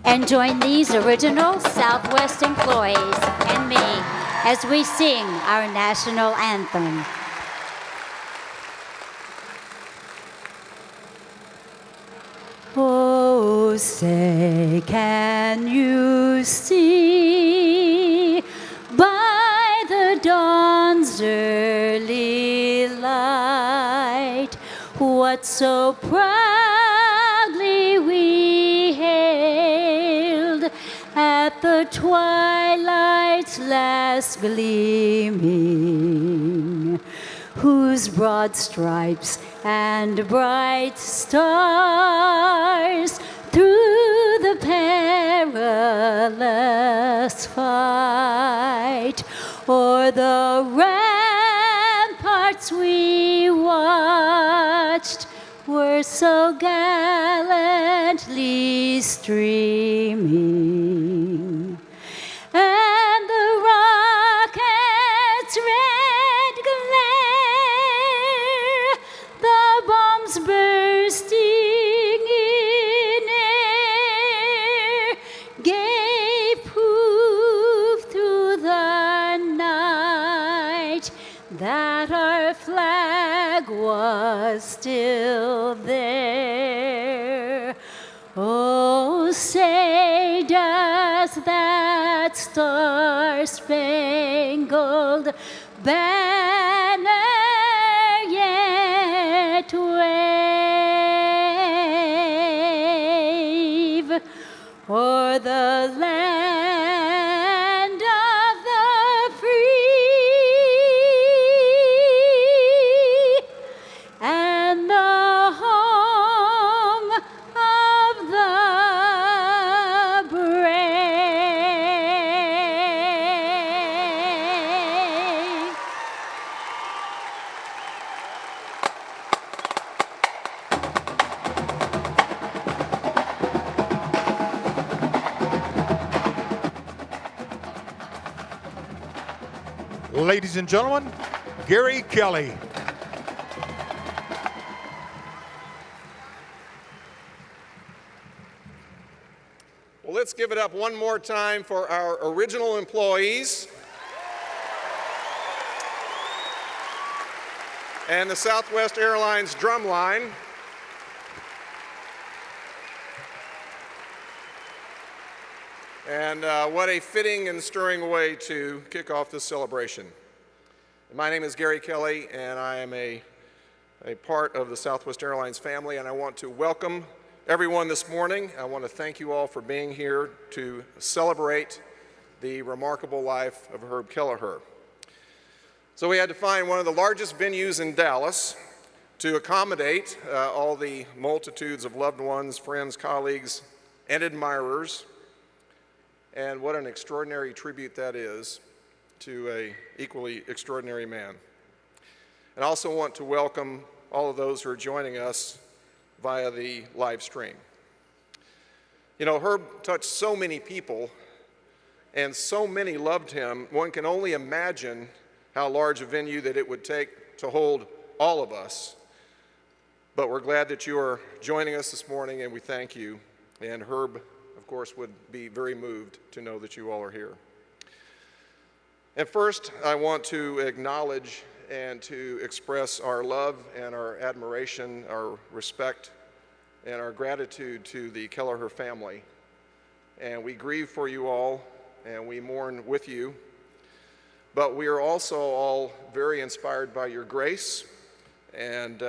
And join these original Southwest employees and me as we sing our national anthem. Oh, say, can you see by the dawn's early light what so proudly we hailed at the twilight's last gleaming, whose broad stripes and bright stars through the perilous fight o'er the ramparts we watched were so gallantly streaming, and the rocket's red glare, the bombs bursting in air, gave proof through the night that our flag was still there. Oh, say, does that star-spangled banner yet wave o'er the land of the free and the home of the brave? Ladies and gentlemen, Gary Kelly. Well, let's give it up one more time for our original employees and the Southwest Airlines drumline. And what a fitting and stirring way to kick off this celebration. My name is Gary Kelly, and I am a part of the Southwest Airlines family, and I want to welcome everyone this morning. I want to thank you all for being here to celebrate the remarkable life of Herb Kelleher. So we had to find one of the largest venues in Dallas to accommodate all the multitudes of loved ones, friends, colleagues, and admirers. And what an extraordinary tribute that is to an equally extraordinary man. And I also want to welcome all of those who are joining us via the live stream. You know, Herb touched so many people, and so many loved him. One can only imagine how large a venue that it would take to hold all of us. But we're glad that you are joining us this morning, and we thank you. And Herb, of course, would be very moved to know that you all are here. And first, I want to acknowledge and to express our love and our admiration, our respect, and our gratitude to the Kelleher family. And we grieve for you all, and we mourn with you. But we are also all very inspired by your grace and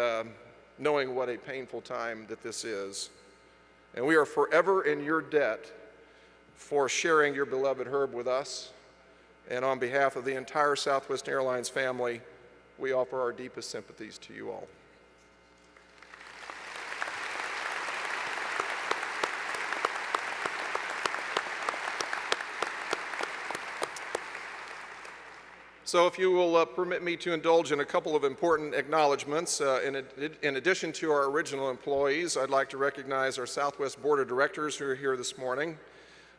knowing what a painful time that this is. And we are forever in your debt for sharing your beloved Herb with us. And on behalf of the entire Southwest Airlines family, we offer our deepest sympathies to you all. So if you will permit me to indulge in a couple of important acknowledgments. In addition to our original employees, I'd like to recognize our Southwest Board of Directors who are here this morning.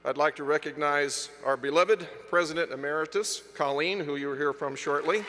I'd like to recognize our beloved President Emeritus, Colleen, who you will hear from shortly.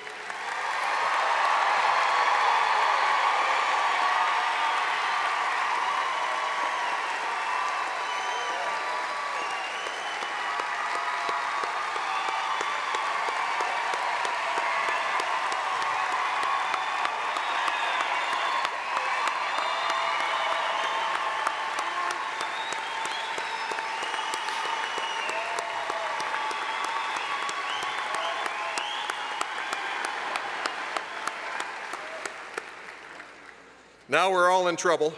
Now we're all in trouble.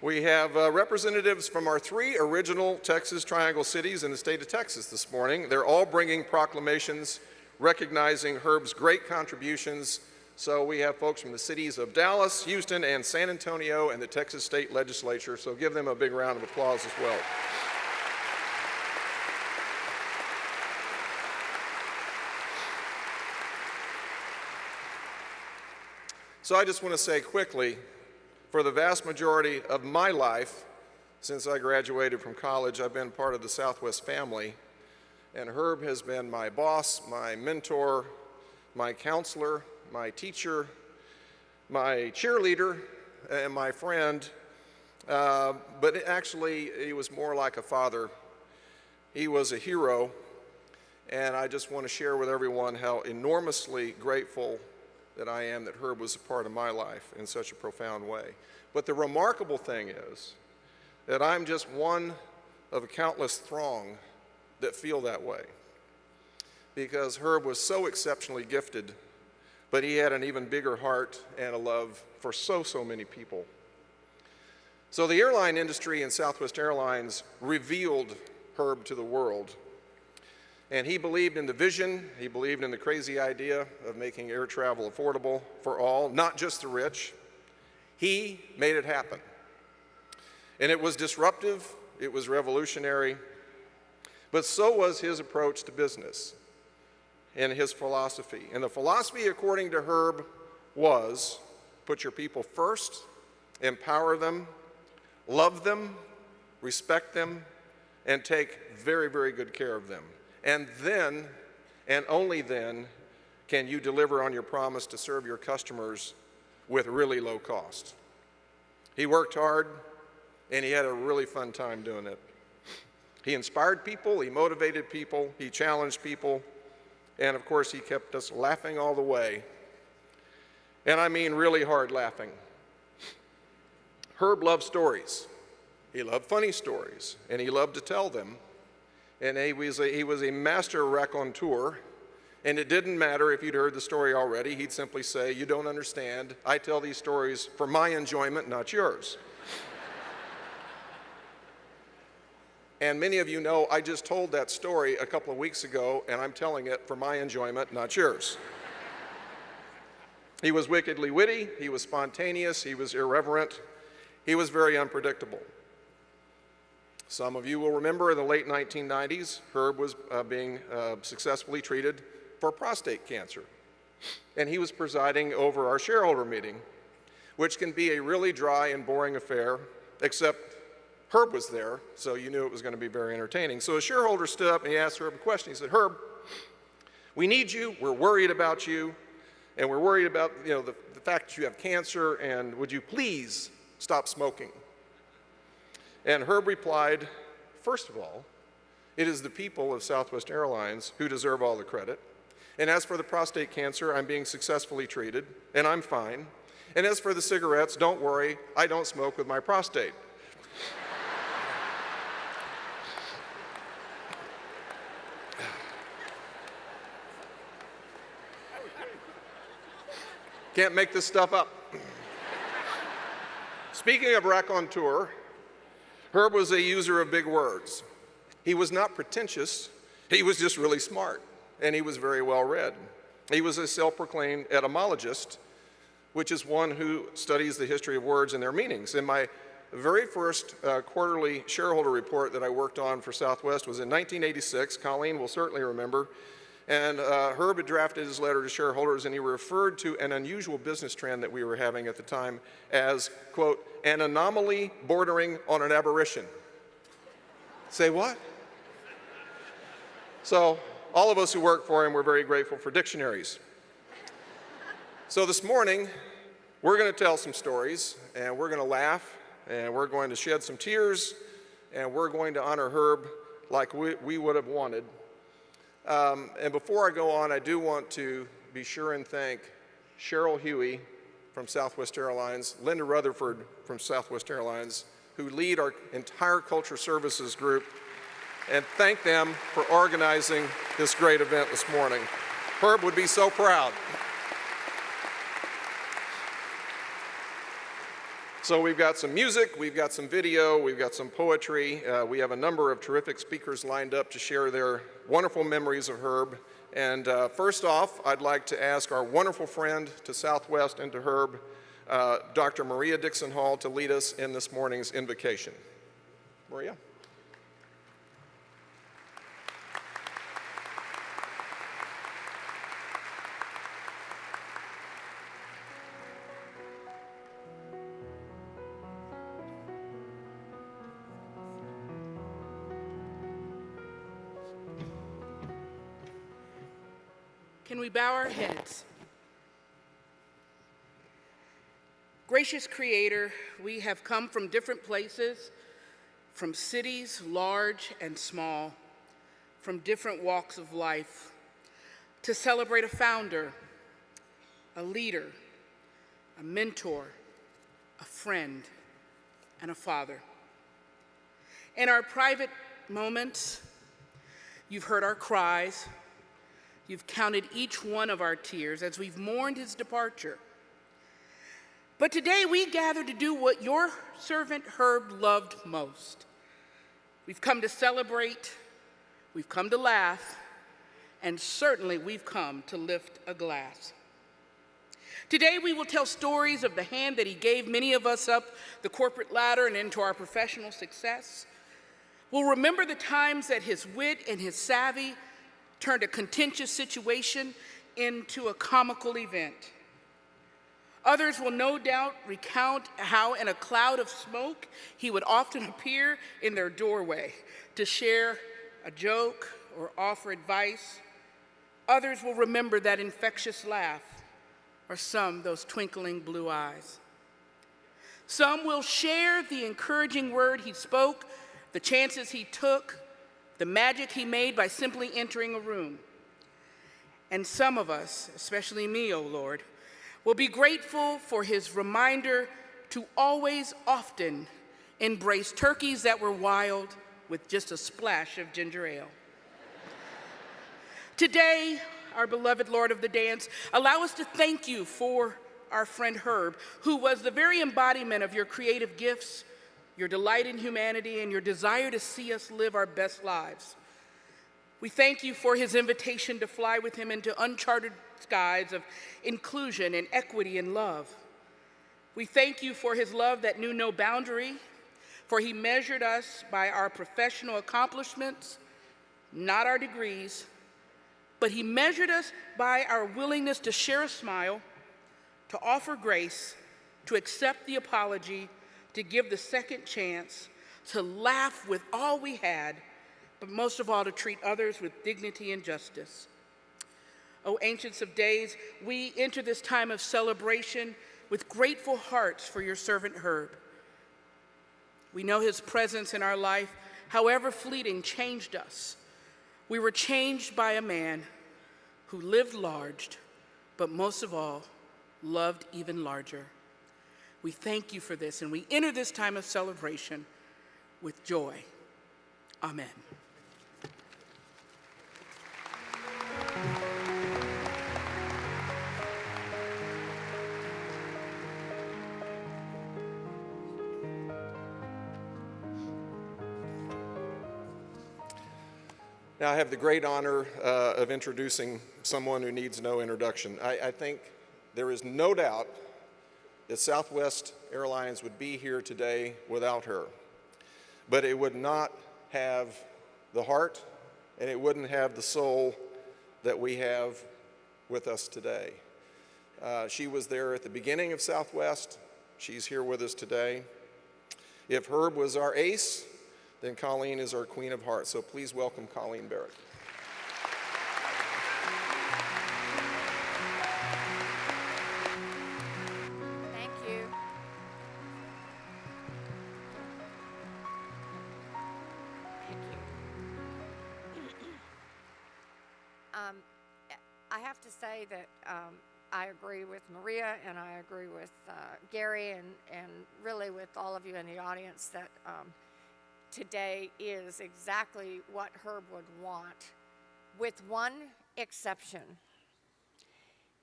We have representatives from our 3 original Texas Triangle cities in the state of Texas this morning. They're all bringing proclamations recognizing Herb's great contributions. So we have folks from the cities of Dallas, Houston, and San Antonio and the Texas State Legislature. So give them a big round of applause as well. So I just want to say quickly, for the vast majority of my life, since I graduated from college, I've been part of the Southwest family. And Herb has been my boss, my mentor, my counselor, my teacher, my cheerleader, and my friend. But actually, he was more like a father. He was a hero. And I just want to share with everyone how enormously grateful that I am that Herb was a part of my life in such a profound way. But the remarkable thing is that I'm just one of a countless throng that feel that way. Because Herb was so exceptionally gifted, but he had an even bigger heart and a love for so many people. So the airline industry and Southwest Airlines revealed Herb to the world. And he believed in the vision, he believed in the crazy idea of making air travel affordable for all, not just the rich. He made it happen. And it was disruptive, it was revolutionary, but so was his approach to business and his philosophy. And the philosophy, according to Herb, was put your people first, empower them, love them, respect them, and take very, very good care of them. And then, and only then, can you deliver on your promise to serve your customers with really low cost. He worked hard, and he had a really fun time doing it. He inspired people, he motivated people, he challenged people, and of course he kept us laughing all the way. And I mean really hard laughing. Herb loved stories. He loved funny stories, and he loved to tell them. And he was a master raconteur, and it didn't matter if you'd heard the story already. He'd simply say, "You don't understand. I tell these stories for my enjoyment, not yours." And many of you know I just told that story a couple of weeks ago, and I'm telling it for my enjoyment, not yours. He was wickedly witty, he was spontaneous, he was irreverent, he was very unpredictable. Some of you will remember in the late 1990s, Herb was being successfully treated for prostate cancer. And he was presiding over our shareholder meeting, which can be a really dry and boring affair, except Herb was there, so you knew it was going to be very entertaining. So a shareholder stood up and he asked Herb a question. He said, "Herb, we need you, we're worried about you, and we're worried about the fact that you have cancer, and would you please stop smoking?" And Herb replied, "First of all, it is the people of Southwest Airlines who deserve all the credit. And as for the prostate cancer, I'm being successfully treated, and I'm fine. And as for the cigarettes, don't worry, I don't smoke with my prostate." Can't make this stuff up. Speaking of raconteur, Herb was a user of big words. He was not pretentious, he was just really smart, and he was very well read. He was a self-proclaimed etymologist, which is one who studies the history of words and their meanings. In my very first quarterly shareholder report that I worked on for Southwest was in 1986. Colleen will certainly remember. And Herb had drafted his letter to shareholders, and he referred to an unusual business trend that we were having at the time as, quote, "an anomaly bordering on an aberration." Say what? So all of us who work for him were very grateful for dictionaries. So this morning, we're going to tell some stories, and we're going to laugh, and we're going to shed some tears, and we're going to honor Herb like we would have wanted. And before I go on, I do want to be sure and thank Cheryl Huey from Southwest Airlines, Linda Rutherford from Southwest Airlines, who lead our entire Culture Services group, and thank them for organizing this great event this morning. Herb would be so proud. So we've got some music, we've got some video, we've got some poetry. We have a number of terrific speakers lined up to share their wonderful memories of Herb. And first off, I'd like to ask our wonderful friend to Southwest and to Herb, Dr. Maria Dixon Hall, to lead us in this morning's invocation. Maria? Can we bow our heads? Gracious Creator, we have come from different places, from cities large and small, from different walks of life, to celebrate a founder, a leader, a mentor, a friend, and a father. In our private moments, you've heard our cries. You've counted each one of our tears as we've mourned his departure. But today we gather to do what your servant Herb loved most. We've come to celebrate, we've come to laugh, and certainly we've come to lift a glass. Today we will tell stories of the hand that he gave many of us up the corporate ladder and into our professional success. We'll remember the times that his wit and his savvy turned a contentious situation into a comical event. Others will no doubt recount how in a cloud of smoke he would often appear in their doorway to share a joke or offer advice. Others will remember that infectious laugh, or some those twinkling blue eyes. Some will share the encouraging word he spoke, the chances he took, the magic he made by simply entering a room. And some of us, especially me, O Lord, will be grateful for his reminder to always, often embrace turkeys that were wild with just a splash of ginger ale. Today, our beloved Lord of the Dance, allow us to thank you for our friend Herb, who was the very embodiment of your creative gifts, your delight in humanity, and your desire to see us live our best lives. We thank you for his invitation to fly with him into uncharted skies of inclusion and equity and love. We thank you for his love that knew no boundary, for he measured us by our professional accomplishments, not our degrees, but he measured us by our willingness to share a smile, to offer grace, to accept the apology, to give the second chance, to laugh with all we had, but most of all, to treat others with dignity and justice. O Ancients of Days, we enter this time of celebration with grateful hearts for your servant Herb. We know his presence in our life, however fleeting, changed us. We were changed by a man who lived large, but most of all, loved even larger. We thank you for this, and we enter this time of celebration with joy. Amen. Now I have the great honor of introducing someone who needs no introduction. I think there is no doubt that Southwest Airlines would be here today without her. But it would not have the heart and it wouldn't have the soul that we have with us today. She was there at the beginning of Southwest. She's here with us today. If Herb was our ace, then Colleen is our Queen of Hearts. So please welcome Colleen Barrett. Thank you. Thank you. I have to say that I agree with Maria and I agree with Gary and really with all of you in the audience that today is exactly what Herb would want, with one exception.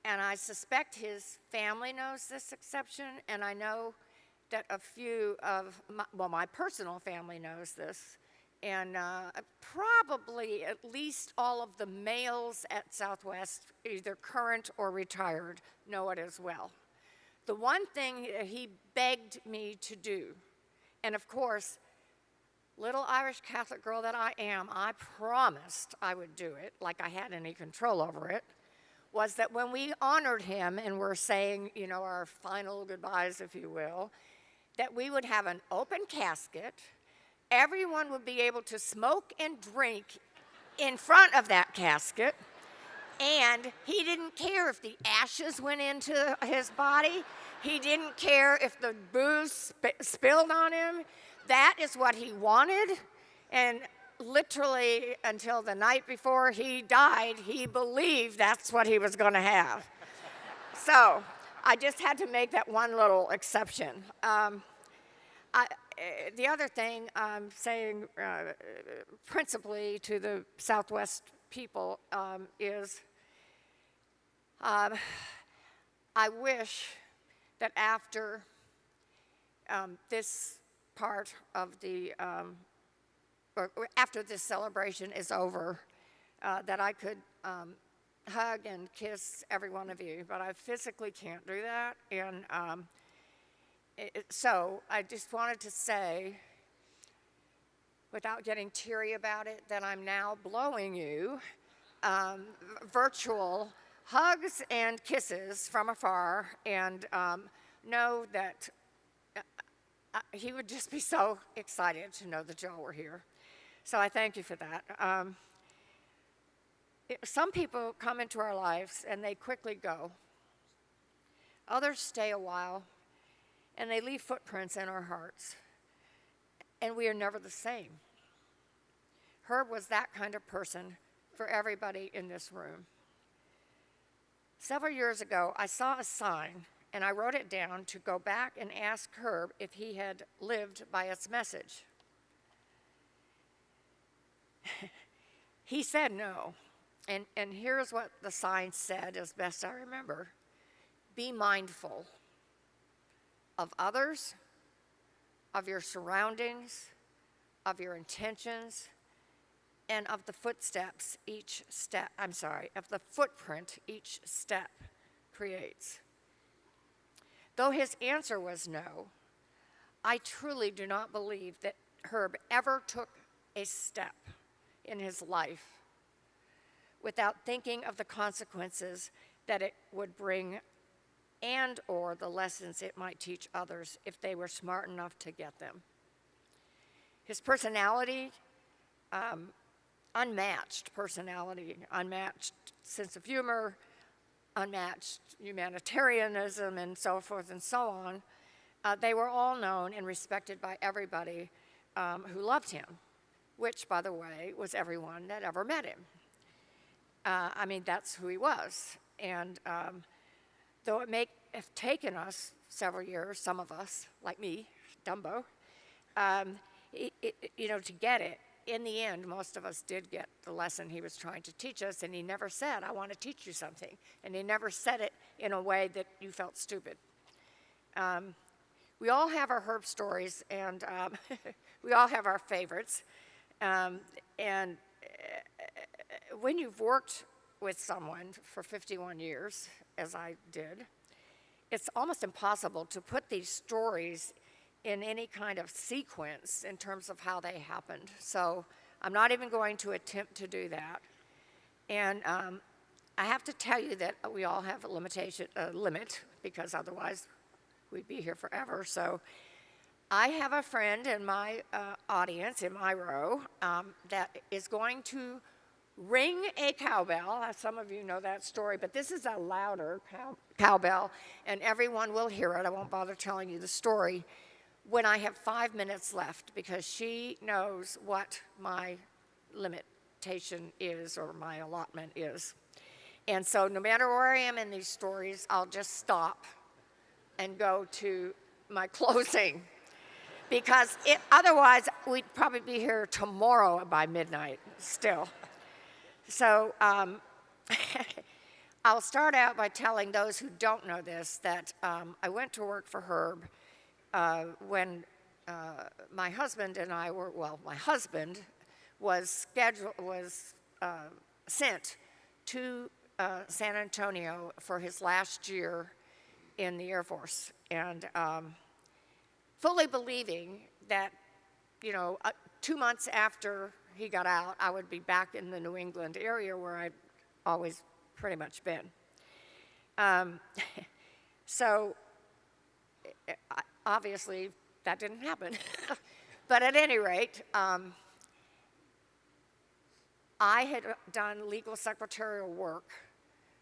And I suspect his family knows this exception, and I know that a few of my personal family knows this, and probably at least all of the males at Southwest, either current or retired, know it as well. The one thing that he begged me to do, and of course, little Irish Catholic girl that I am, I promised I would do it, like I had any control over it, was that when we honored him and were saying, you know, our final goodbyes, if you will, that we would have an open casket. Everyone would be able to smoke and drink in front of that casket. And he didn't care if the ashes went into his body. He didn't care if the booze spilled on him. That is what he wanted. And literally until the night before he died, he believed that's what he was going to have. So I just had to make that one little exception. The other thing I'm saying principally to the Southwest people is I wish that after this part of the or after this celebration is over, that I could hug and kiss every one of you, but I physically can't do that. And so I just wanted to say, without getting teary about it, that I'm now blowing you virtual hugs and kisses from afar, and know that he would just be so excited to know that y'all were here. So I thank you for that. Some people come into our lives and they quickly go. Others stay a while and they leave footprints in our hearts. And we are never the same. Herb was that kind of person for everybody in this room. Several years ago, I saw a sign and I wrote it down to go back and ask Herb if he had lived by its message. He said no. And here's what the sign said, as best I remember. Be mindful of others, of your surroundings, of your intentions, and of the footprint each step creates. Though his answer was no, I truly do not believe that Herb ever took a step in his life without thinking of the consequences that it would bring and or the lessons it might teach others if they were smart enough to get them. His personality, unmatched personality, unmatched sense of humor, unmatched humanitarianism, and so forth and so on. They were all known and respected by everybody who loved him, which, by the way, was everyone that ever met him. That's who he was. And though it may have taken us several years, some of us, like me, Dumbo, to get it, in the end, most of us did get the lesson he was trying to teach us, and he never said, I want to teach you something. And he never said it in a way that you felt stupid. We all have our Herb stories, and we all have our favorites. And when you've worked with someone for 51 years, as I did, it's almost impossible to put these stories in any kind of sequence in terms of how they happened. So I'm not even going to attempt to do that. And I have to tell you that we all have a limit, because otherwise we'd be here forever. So I have a friend in my audience, in my row, that is going to ring a cowbell. Some of you know that story, but this is a louder cowbell, and everyone will hear it. I won't bother telling you the story when I have 5 minutes left, because she knows what my limitation is, or my allotment is. And so no matter where I am in these stories, I'll just stop and go to my closing, because otherwise we'd probably be here tomorrow by midnight still. So I'll start out by telling those who don't know this that I went to work for Herb when my husband and I were, well, my husband was sent to San Antonio for his last year in the Air Force, and fully believing that, 2 months after he got out, I would be back in the New England area where I'd always pretty much been. So obviously that didn't happen. But at any rate, I had done legal secretarial work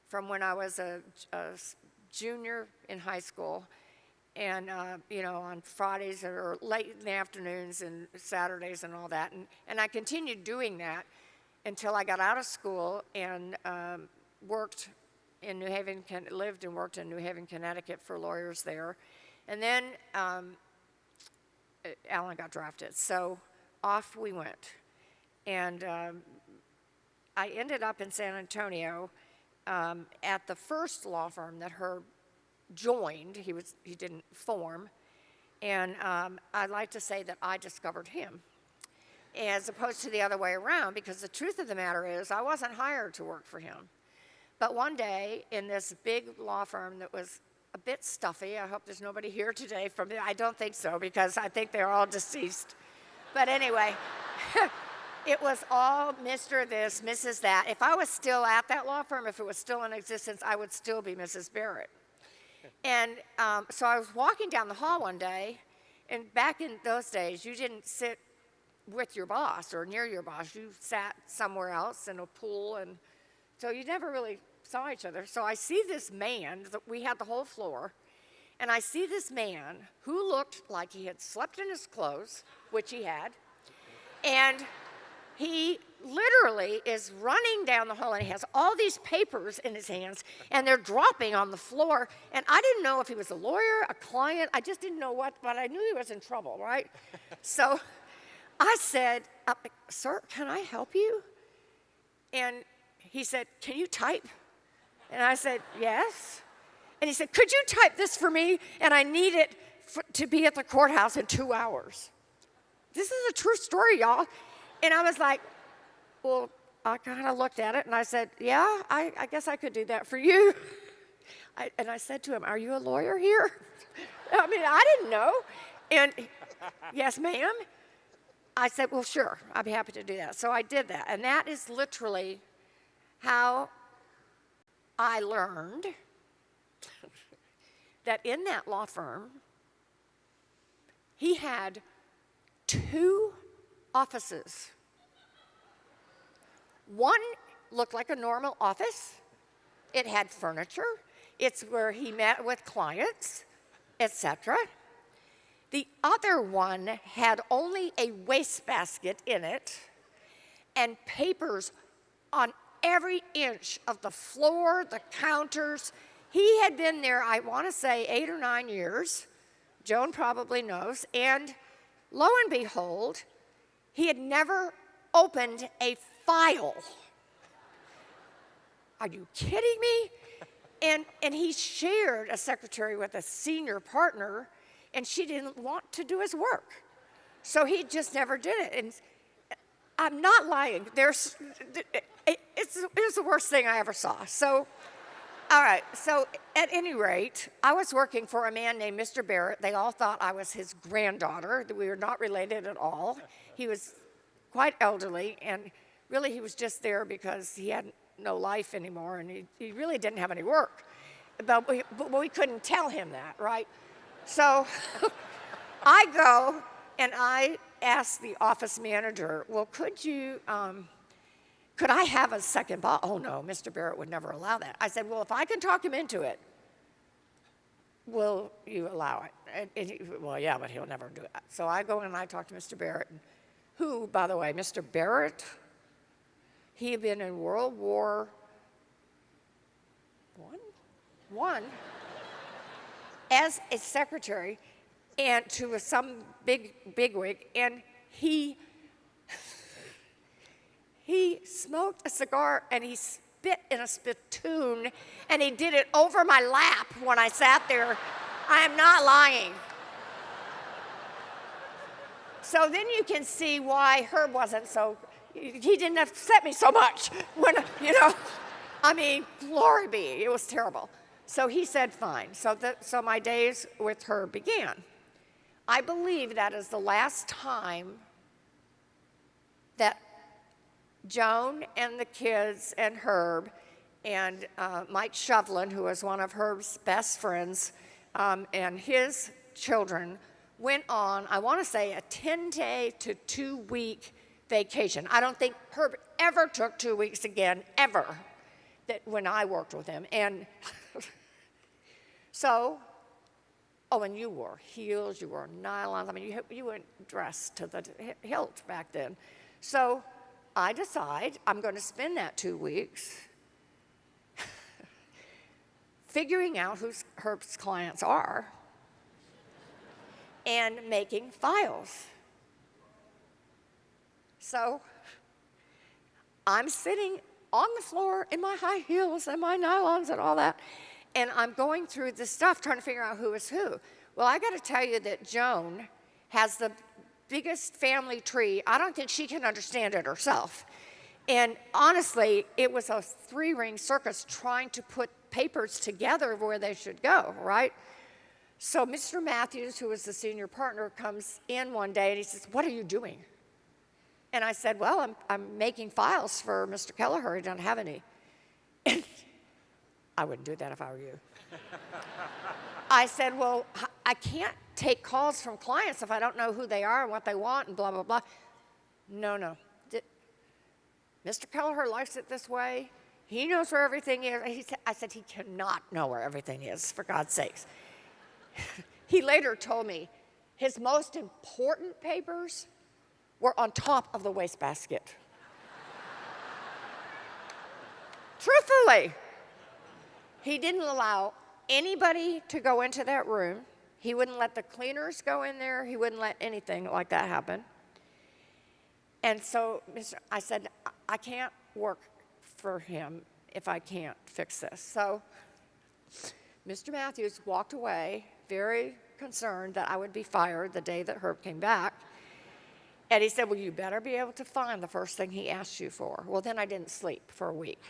from when I was a junior in high school, and on Fridays or late in the afternoons and Saturdays and all that, and I continued doing that until I got out of school and worked in New Haven, lived and worked in New Haven, Connecticut for lawyers there, and then Alan got drafted, so off we went, and I ended up in San Antonio at the first law firm that Herb joined. He didn't form, and I'd like to say that I discovered him, as opposed to the other way around, because the truth of the matter is I wasn't hired to work for him. But one day in this big law firm that was a bit stuffy, I hope there's nobody here today from it. I don't think so, because I think they're all deceased. But anyway, it was all Mr. this, Mrs. that. If I was still at that law firm, if it was still in existence, I would still be Mrs. Barrett. And so I was walking down the hall one day, and back in those days, you didn't sit with your boss or near your boss. You sat somewhere else in a pool, and so you never really saw each other. So I see this man, we had the whole floor, and I see this man who looked like he had slept in his clothes, which he had, and he literally is running down the hall, and he has all these papers in his hands, and they're dropping on the floor, and I didn't know if he was a lawyer, a client, I just didn't know what, but I knew he was in trouble, right? So I said, sir, can I help you? And he said, can you type? And I said, yes. And he said, could you type this for me? And I need it to be at the courthouse in 2 hours. This is a true story, y'all. And I was like, well, I kind of looked at it, and I said, yeah, I guess I could do that for you. And I said to him, are you a lawyer here? I mean, I didn't know. And yes, ma'am. I said, well, sure, I'd be happy to do that. So I did that. And that is literally how I learned that in that law firm, he had 2 offices. One looked like a normal office. It had furniture. It's where he met with clients, etc. The other one had only a wastebasket in it and papers on every inch of the floor, the counters. He had been there, I want to say, 8 or 9 years. Joan probably knows. And lo and behold, he had never opened a file. Are you kidding me? And he shared a secretary with a senior partner, and she didn't want to do his work. So he just never did it. And I'm not lying. It was the worst thing I ever saw. So, all right. So at any rate, I was working for a man named Mr. Barrett. They all thought I was his granddaughter, that we were not related at all. He was quite elderly, and really he was just there because he had no life anymore, and he really didn't have any work. But we couldn't tell him that, right? So I go and I ask the office manager, well, could I have a second boss? Oh no, Mr. Barrett would never allow that. I said, well, if I can talk him into it, will you allow it? And he, well, yeah, but he'll never do it. So I go and I talk to Mr. Barrett, who, by the way, Mr. Barrett, he had been in World War I as a secretary and to some bigwig, and he smoked a cigar, and spit in a spittoon, and he did it over my lap when I sat there. I am not lying. So then you can see why Herb wasn't so, he didn't upset me so much when, I mean, glory be, it was terrible. So he said, fine. So my days with Herb began. I believe that is the last time that Joan and the kids and Herb and Mike Shovlin, who was one of Herb's best friends, and his children went on, I want to say, a 10-day to 2-week vacation. I don't think Herb ever took 2 weeks again, ever, when I worked with him. And so, and you wore heels, you wore nylons. I mean, you went dressed to the hilt back then. So I decide I'm going to spend that 2 weeks figuring out who Herb's clients are and making files. So I'm sitting on the floor in my high heels and my nylons and all that, and I'm going through this stuff trying to figure out who is who. Well, I got to tell you that Joan has the biggest family tree. I don't think she can understand it herself. And honestly, it was a 3-ring circus trying to put papers together where they should go, right? So Mr. Matthews, who was the senior partner, comes in one day and he says, "What are you doing?" And I said, "Well, I'm making files for Mr. Kelleher. He doesn't have any." I wouldn't do that if I were you. I said, "Well, I can't take calls from clients if I don't know who they are and what they want and blah, blah, blah." No. Mr. Kelleher likes it this way. He knows where everything is. I said, he cannot know where everything is, for God's sakes. He later told me his most important papers were on top of the wastebasket. Truthfully, he didn't allow anybody to go into that room. He wouldn't let the cleaners go in there. He wouldn't let anything like that happen. And so I said, I can't work for him if I can't fix this. So Mr. Matthews walked away, very concerned that I would be fired the day that Herb came back. And he said, "Well, you better be able to find the first thing he asked you for." Well, then I didn't sleep for a week.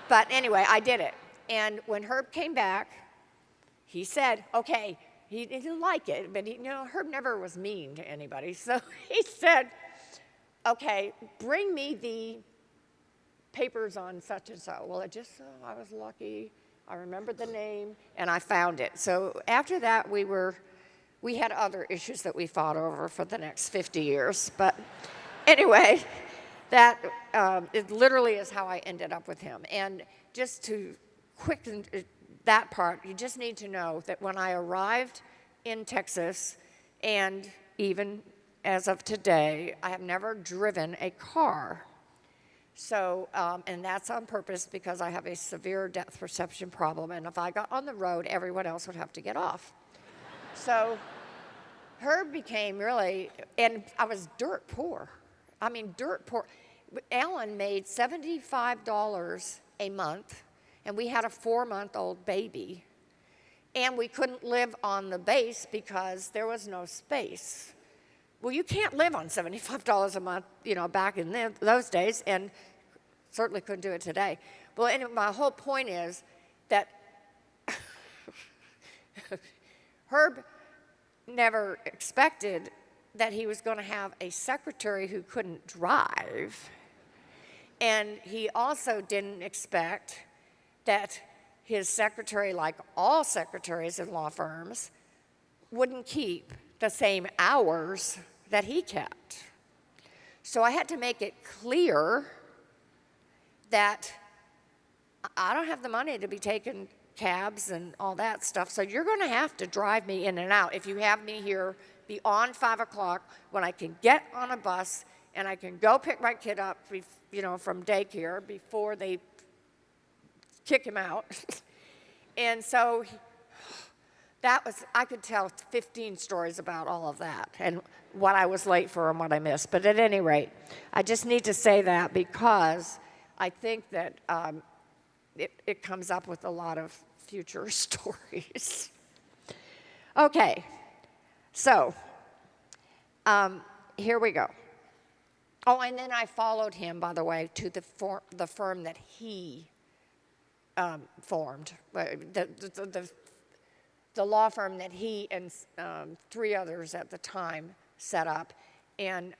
But anyway, I did it. And when Herb came back, he said, okay, he didn't like it, but Herb never was mean to anybody. So he said, "Okay, bring me the papers on such and so." Well, I was lucky. I remembered the name, and I found it. So after that, we had other issues that we fought over for the next 50 years. But anyway, that it literally is how I ended up with him. And just to quicken that part, you just need to know that when I arrived in Texas, and even as of today, I have never driven a car. So, and that's on purpose because I have a severe depth perception problem, and if I got on the road, everyone else would have to get off. So Herb became really, and I was dirt poor. I mean, dirt poor. Alan made $75 a month, and we had a 4-month-old baby, and we couldn't live on the base because there was no space. Well, you can't live on $75 a month, back in those days, and certainly couldn't do it today. Well, anyway, my whole point is that Herb never expected that he was going to have a secretary who couldn't drive, and he also didn't expect that his secretary, like all secretaries in law firms, wouldn't keep the same hours that he kept. So I had to make it clear that I don't have the money to be taking cabs and all that stuff, so you're going to have to drive me in and out. If you have me here beyond 5 o'clock, when I can get on a bus and I can go pick my kid up, from daycare before they kick him out. And so I could tell 15 stories about all of that and what I was late for and what I missed. But at any rate, I just need to say that because I think that it comes up with a lot of future stories. Okay, so here we go. Oh, and then I followed him, by the way, to the firm that he formed, the law firm that he and 3 others at the time set up. And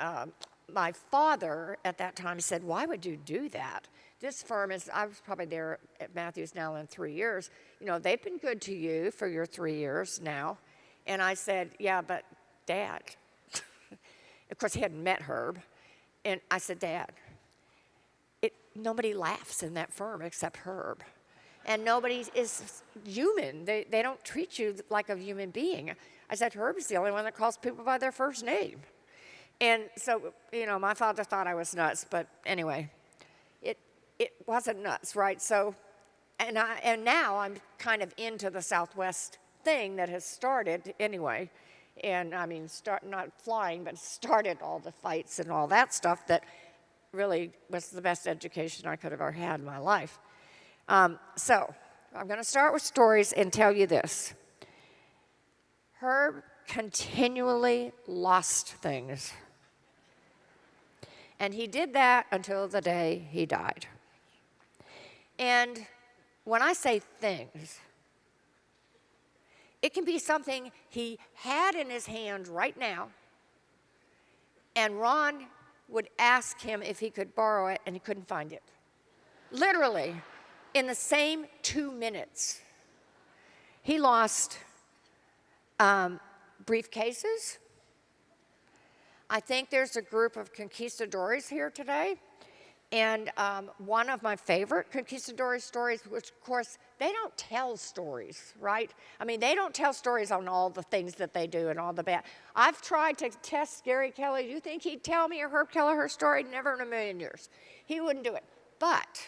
my father at that time said, "Why would you do that? This firm is," I was probably there at Matthews now in 3 years, "you know, they've been good to you for your 3 years now." And I said, "Yeah, but Dad," of course he hadn't met Herb, and I said, "Dad, nobody laughs in that firm except Herb. And nobody is human. They don't treat you like a human being." I said, "Herb's the only one that calls people by their first name." And so, you know, my father thought I was nuts, but anyway, it wasn't nuts, right? So, and now I'm kind of into the Southwest thing that has started anyway. And I mean, not flying, but started all the fights and all that stuff that really was the best education I could have ever had in my life. So I'm going to start with stories and tell you this. Herb continually lost things. And he did that until the day he died. And when I say things, it can be something he had in his hand right now, and Ron would ask him if he could borrow it, and he couldn't find it. Literally, in the same 2 minutes. He lost briefcases. I think there's a group of conquistadores here today. And one of my favorite conquistador stories, which of course, they don't tell stories, right? I mean, they don't tell stories on all the things that they do and all the bad. I've tried to test Gary Kelly. Do you think he'd tell me or Herb Kelleher story? Never in a million years. He wouldn't do it. But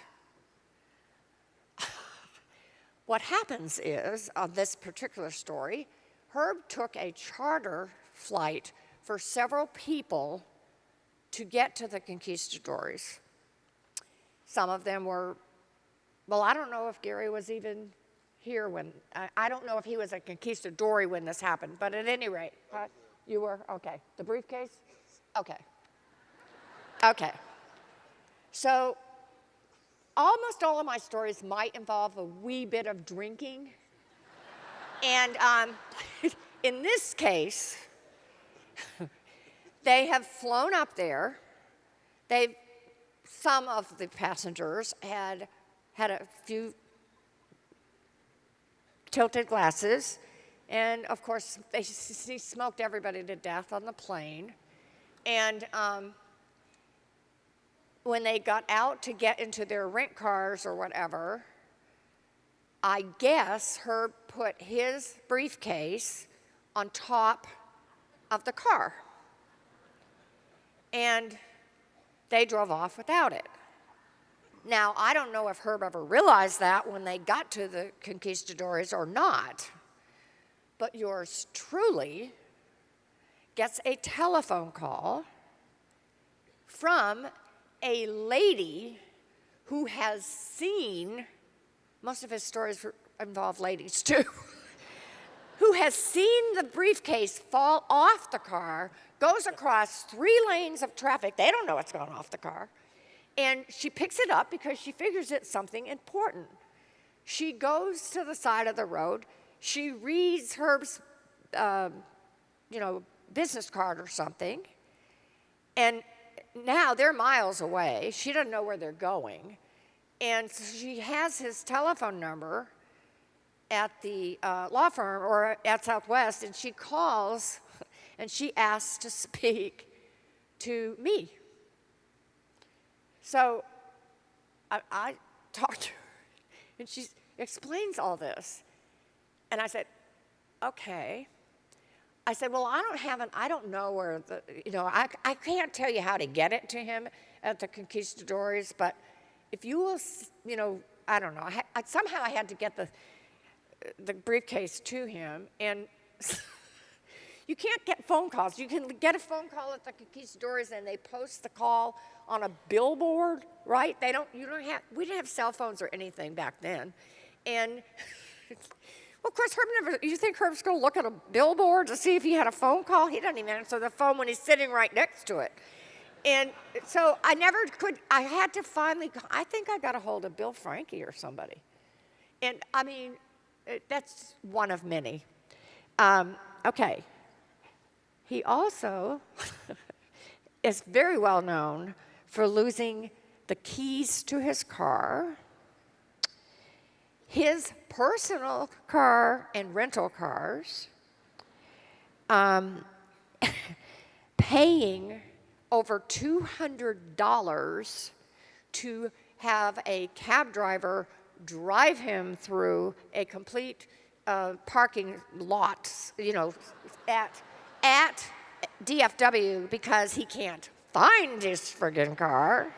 what happens is, on this particular story, Herb took a charter flight for several people to get to the conquistadors. Some of them were, well, I don't know if Gary was even here when, I don't know if he was a conquistador when this happened, but at any rate, you were? Okay. The briefcase? Okay. Okay. So, almost all of my stories might involve a wee bit of drinking. And in this case, they have flown up there. Some of the passengers had a few tilted glasses. And of course, he smoked everybody to death on the plane. And when they got out to get into their rent cars or whatever, I guess Herb put his briefcase on top of the car. And they drove off without it. Now, I don't know if Herb ever realized that when they got to the conquistadors or not, but yours truly gets a telephone call from a lady who has seen, most of his stories involve ladies too, who has seen the briefcase fall off the car, goes across 3 lanes of traffic. They don't know what's gone off the car. And she picks it up because she figures it's something important. She goes to the side of the road. She reads Herb's, business card or something. And now they're miles away. She doesn't know where they're going. And so she has his telephone number at the law firm or at Southwest, and she calls and she asks to speak to me. So I talked to her, and she explains all this. And I said, okay. I said, well, I don't know where I can't tell you how to get it to him at the conquistadors, but if you will, I don't know. Somehow I had to get the briefcase to him, and You can't get phone calls. You can get a phone call at the conquistadors and they post the call on a billboard, right? We didn't have cell phones or anything back then. And well, of course, you think Herb's going to look at a billboard to see if he had a phone call? He doesn't even answer the phone when he's sitting right next to it. And so I had to finally, I think I got a hold of Bill Franke or somebody. And I mean, that's one of many. Okay. He also is very well known for losing the keys to his car, his personal car and rental cars, paying over $200 to have a cab driver drive him through a complete parking lot, at DFW because he can't find his friggin' car.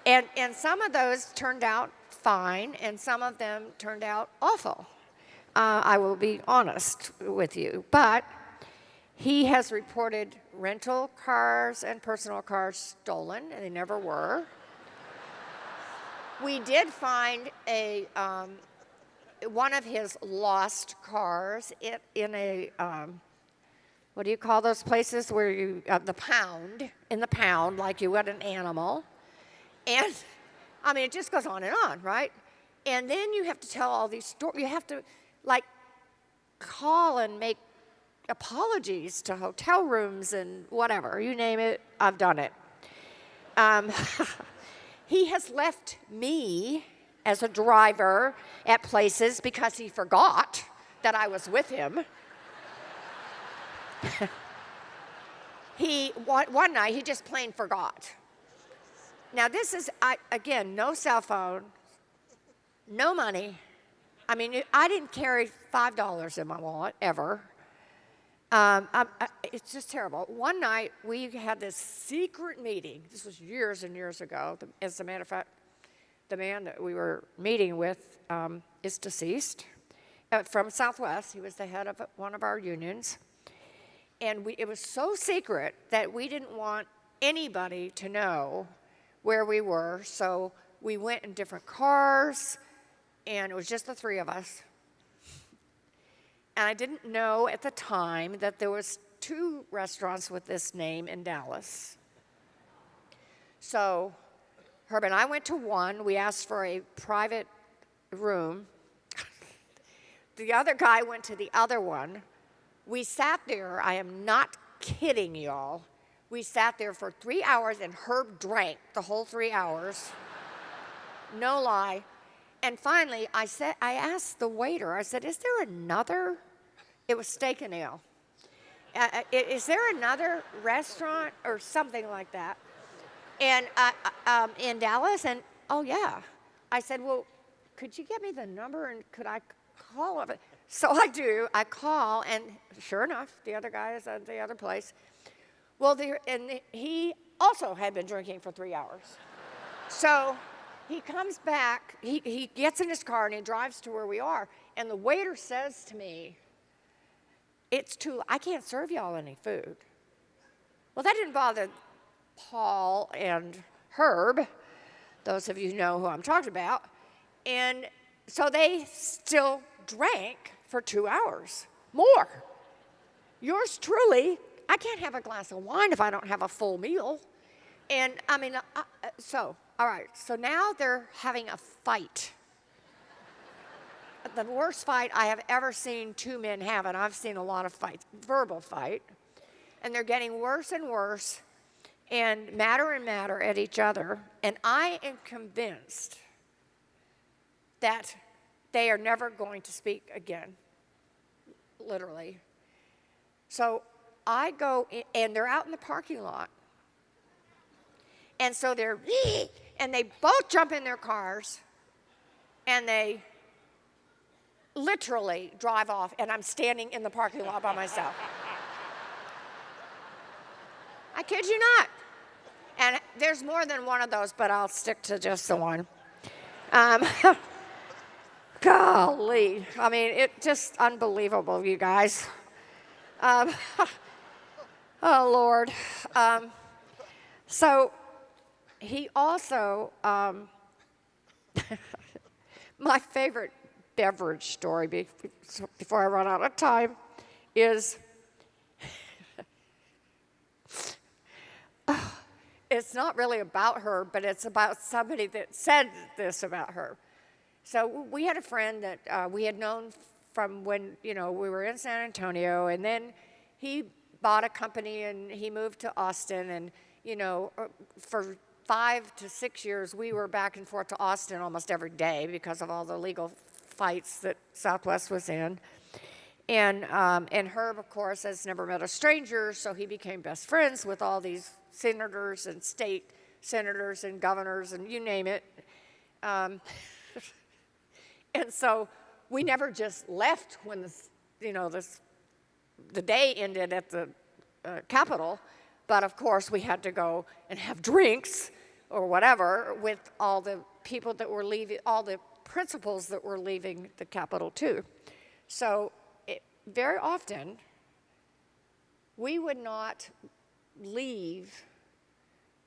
And some of those turned out fine, and some of them turned out awful. I will be honest with you. But he has reported rental cars and personal cars stolen, and they never were. We did find one of his lost cars in a, what do you call those places where in the pound, like you would an animal. And, I mean, it just goes on and on, right? And then you have to tell all these stories. You have to, call and make apologies to hotel rooms and whatever. You name it, I've done it. He has left me as a driver at places because he forgot that I was with him. One night, he just plain forgot. Now, this is, again, no cell phone, no money. I mean, I didn't carry $5 in my wallet, ever. It's just terrible. One night, we had this secret meeting. This was years and years ago. As a matter of fact, the man that we were meeting with is deceased from Southwest. He was the head of one of our unions. And it was so secret that we didn't want anybody to know where we were. So we went in different cars, and it was just the three of us. And I didn't know at the time that there was 2 restaurants with this name in Dallas. So Herb and I went to one. We asked for a private room. The other guy went to the other one. We sat there. I am not kidding y'all. We sat there for 3 hours, and Herb drank the whole 3 hours. No lie. And finally, I asked the waiter, I said, is there another? It was Steak and Ale. Is there another restaurant or something like that? And in Dallas? And, oh, yeah. I said, well, could you get me the number, and could I call it? So I do. I call, and sure enough, the other guy is at the other place. Well, he also had been drinking for 3 hours. So he comes back, he gets in his car, and he drives to where we are. And the waiter says to me, I can't serve y'all any food. Well, that didn't bother Paul and Herb. Those of you know who I'm talking about. And so they still drank for 2 hours more. Yours truly, I can't have a glass of wine if I don't have a full meal. And I mean, all right, so now they're having a fight. The worst fight I have ever seen 2 men have, and I've seen a lot of fights, verbal fight. And they're getting worse and worse, and madder at each other. And I am convinced that they are never going to speak again, literally. So I go in, and they're out in the parking lot. And so and they both jump in their cars, and they literally drive off, and I'm standing in the parking lot by myself. I kid you not. And there's more than one of those, but I'll stick to just the one. golly. I mean, it just unbelievable, you guys. Oh, Lord. So he also, my favorite beverage story before I run out of time is, it's not really about her, but it's about somebody that said this about her. So we had a friend that we had known from when, we were in San Antonio, and then he bought a company and he moved to Austin, and, for 5 to 6 years, we were back and forth to Austin almost every day because of all the legal fights that Southwest was in. And Herb, of course, has never met a stranger, so he became best friends with all these senators and state senators and governors and you name it. And so we never just left when the day ended at the Capitol, but of course we had to go and have drinks or whatever with all the people that were leaving, all the principals that were leaving the Capitol too. So very often we would not leave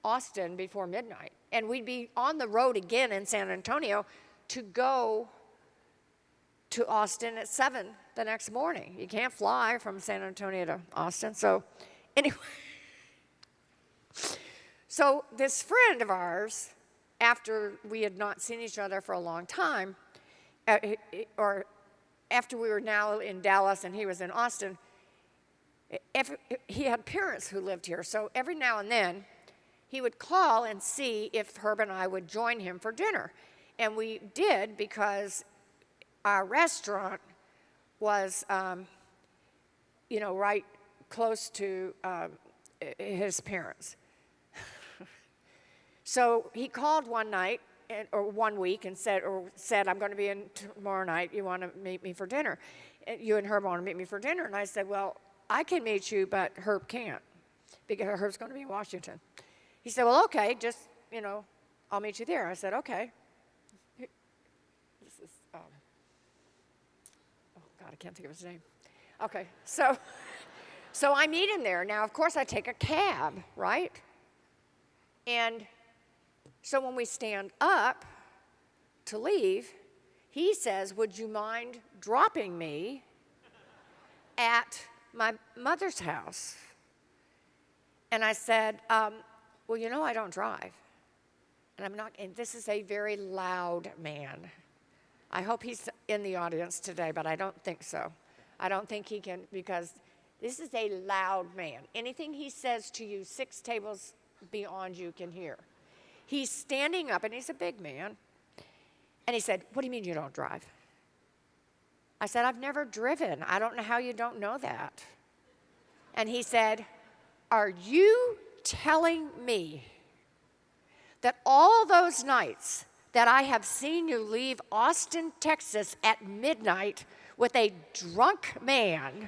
Austin before midnight, and we'd be on the road again in San Antonio to go to Austin at 7 the next morning. You can't fly from San Antonio to Austin. So anyway, so this friend of ours, after we had not seen each other for a long time, or after we were now in Dallas and he was in Austin, he had parents who lived here. So every now and then, he would call and see if Herb and I would join him for dinner. And we did, because our restaurant was, right close to his parents. So he called one night, or 1 week, and said, I'm going to be in tomorrow night. You want to meet me for dinner? You and Herb want to meet me for dinner? And I said, well, I can meet you, but Herb can't, because Herb's going to be in Washington. He said, well, okay, just, I'll meet you there. I said, okay. This is, oh God, I can't think of his name. Okay, so I meet him there. Now, of course, I take a cab, right? And so when we stand up to leave, he says, would you mind dropping me at my mother's house? And I said, well, I don't drive. And this is a very loud man. I hope he's in the audience today, but I don't think so. I don't think he can, because this is a loud man. Anything he says to you 6 tables beyond you can hear. He's standing up, and he's a big man. And he said, what do you mean you don't drive? I said, I've never driven. I don't know how you don't know that. And he said, are you telling me that all those nights that I have seen you leave Austin, Texas at midnight with a drunk man,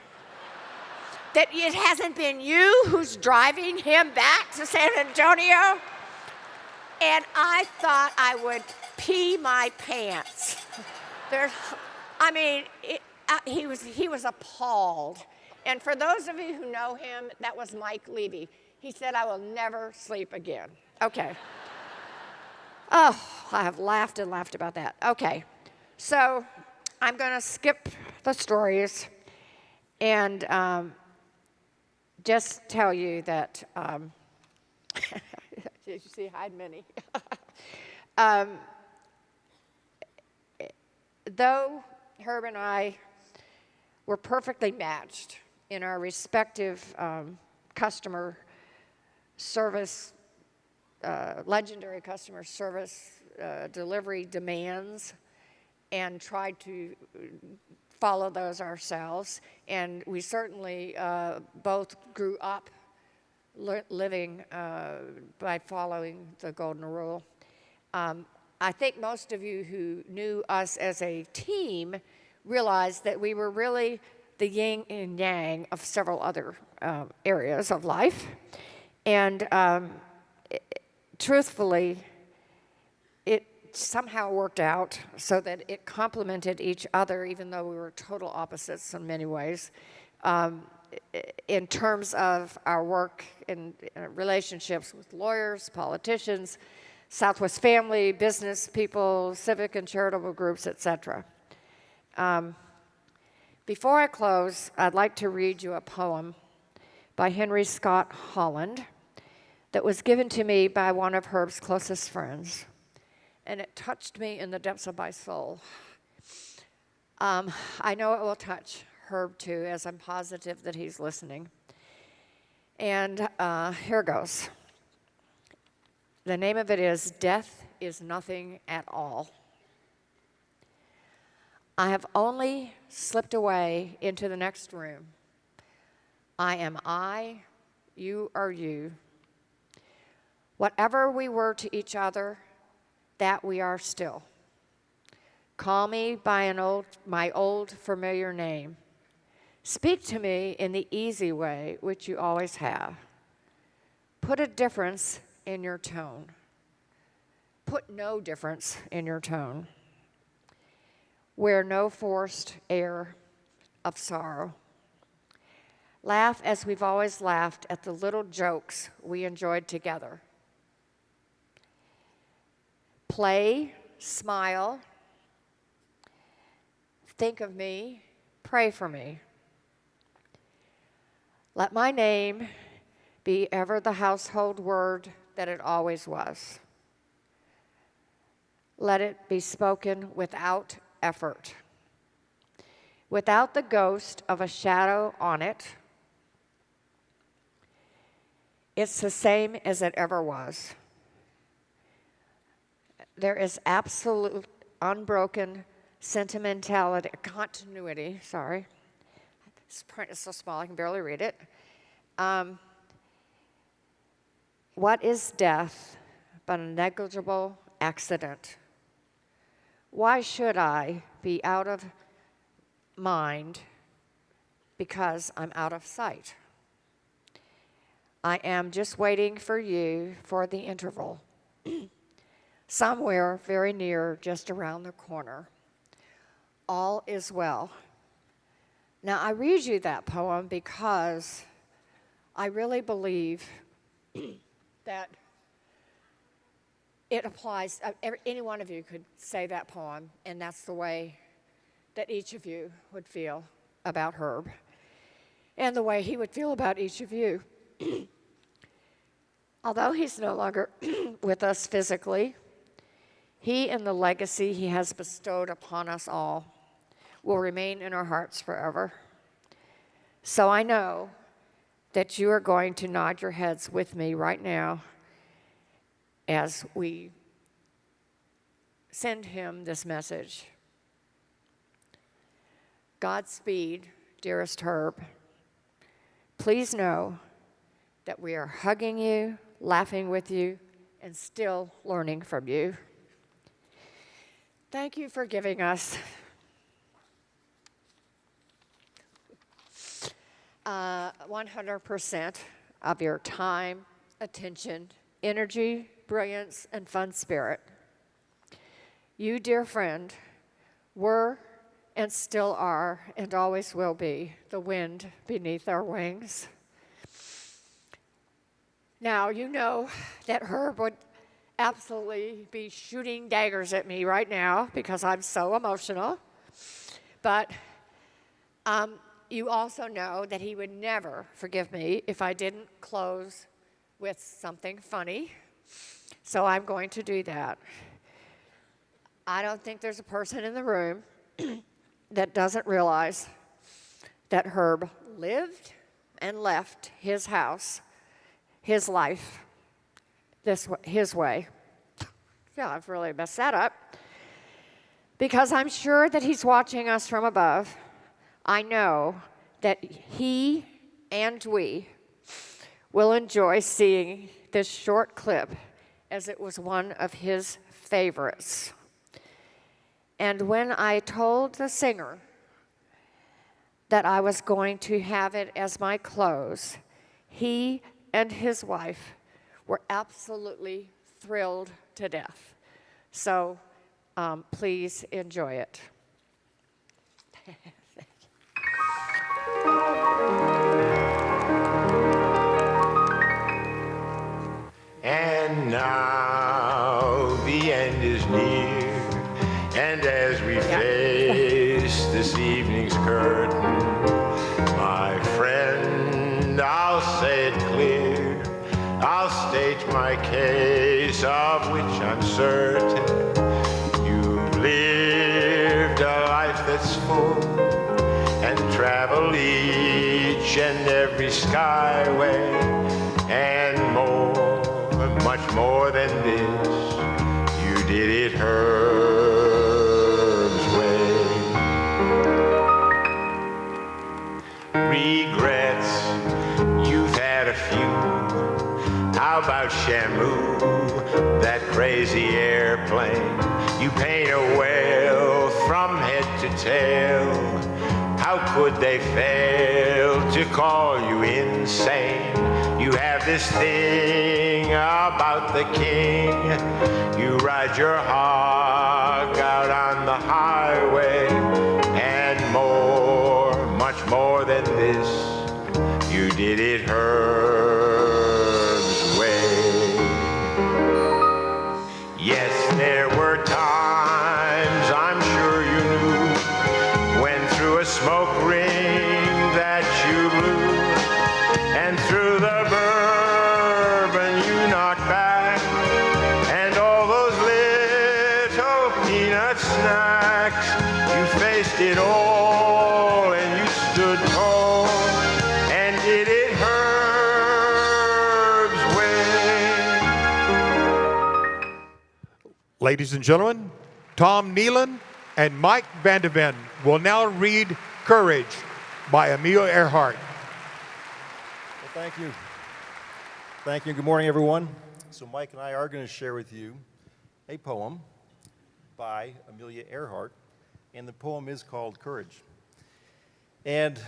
that it hasn't been you who's driving him back to San Antonio? And I thought I would pee my pants. He was appalled. And for those of you who know him, that was Mike Levy. He said, I will never sleep again. Okay. Oh, I have laughed and laughed about that. Okay. So I'm going to skip the stories and just tell you that, did you see Hide Minnie? Though Herb and I were perfectly matched in our respective customer service, legendary customer service delivery demands, and tried to follow those ourselves. And we certainly both grew up living by following the golden rule. I think most of you who knew us as a team realized that we were really the yin and yang of several other areas of life. And truthfully, it somehow worked out so that it complemented each other, even though we were total opposites in many ways. In terms of our work in relationships with lawyers, politicians, Southwest family, business people, civic and charitable groups, etc. Before I close, I'd like to read you a poem by Henry Scott Holland that was given to me by one of Herb's closest friends, and it touched me in the depths of my soul. I know it will touch Herb too, as I'm positive that he's listening. And here goes. The name of it is Death is Nothing at All. I have only slipped away into the next room. I am I, you are you. Whatever we were to each other, that we are still. Call me by my old familiar name. Speak to me in the easy way, which you always have. Put a difference in your tone. Put no difference in your tone. Wear no forced air of sorrow. Laugh as we've always laughed at the little jokes we enjoyed together. Play, smile, think of me, pray for me. Let my name be ever the household word that it always was. Let it be spoken without effort, without the ghost of a shadow on it. It's the same as it ever was. There is absolute, unbroken sentimentality, continuity, sorry. This print is so small I can barely read it. What is death but a negligible accident? Why should I be out of mind because I'm out of sight? I am just waiting for you for the interval. Somewhere very near, just around the corner. All is well. Now, I read you that poem because I really believe that it applies. Any one of you could say that poem, and that's the way that each of you would feel about Herb, and the way he would feel about each of you. Although he's no longer with us physically, he and the legacy he has bestowed upon us all will remain in our hearts forever. So I know that you are going to nod your heads with me right now as we send him this message. Godspeed, dearest Herb. Please know that we are hugging you, laughing with you, and still learning from you. Thank you for giving us 100% of your time, attention, energy, brilliance, and fun spirit. You, dear friend, were and still are and always will be the wind beneath our wings. Now, you know that Herb would absolutely be shooting daggers at me right now because I'm so emotional. But you also know that he would never forgive me if I didn't close with something funny. So I'm going to do that. I don't think there's a person in the room that doesn't realize that Herb lived and left his house, his life, his way. Yeah, I've really messed that up. Because I'm sure that he's watching us from above. I know that he and we will enjoy seeing this short clip as it was one of his favorites. And when I told the singer that I was going to have it as my close, he and his wife were absolutely thrilled to death. So please enjoy it. And now the end is near, and as we face this evening's curtain, my friend, I'll say it clear, I'll state my case, of which I'm certain. You've lived a life that's full, and traveled each and every skyway, and more, much more than this, you did it Herb's way. Regrets, you've had a few. How about Shamu, that crazy airplane? You paint a whale from head to tail. How could they fail to call you insane? You have this thing about the king. You ride your hog out on the highway, and more, much more than this, you did it Herb's way. Yes, there were times, I'm sure you knew, when through a smoke ring that you blew, and through the bourbon you knocked back, and all those little peanut snacks, you faced it all, and you stood tall, and did it Herb's way. Ladies and gentlemen, Tom Nealon and Mike Vandeven will now read Courage by Amelia Earhart. Well, thank you. Thank you. Good morning, everyone. So Mike and I are going to share with you a poem by Amelia Earhart, and the poem is called Courage. And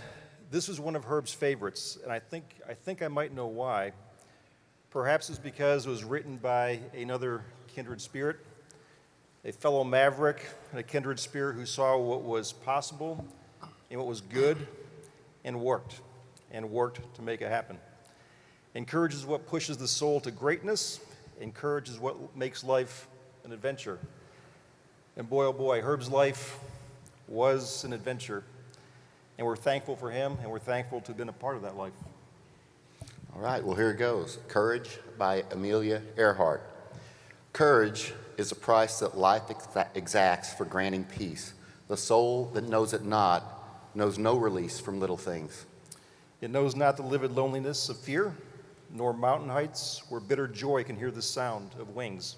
this is one of Herb's favorites, and I think I might know why. Perhaps it's because it was written by another kindred spirit, a fellow maverick and a kindred spirit who saw what was possible and what was good and worked to make it happen. And courage is what pushes the soul to greatness, and courage is what makes life an adventure. And boy, oh boy, Herb's life was an adventure, and we're thankful for him, and we're thankful to have been a part of that life. All right, well, here it goes. Courage by Amelia Earhart. Courage is a price that life exacts for granting peace. The soul that knows it not knows no release from little things. It knows not the livid loneliness of fear, nor mountain heights where bitter joy can hear the sound of wings.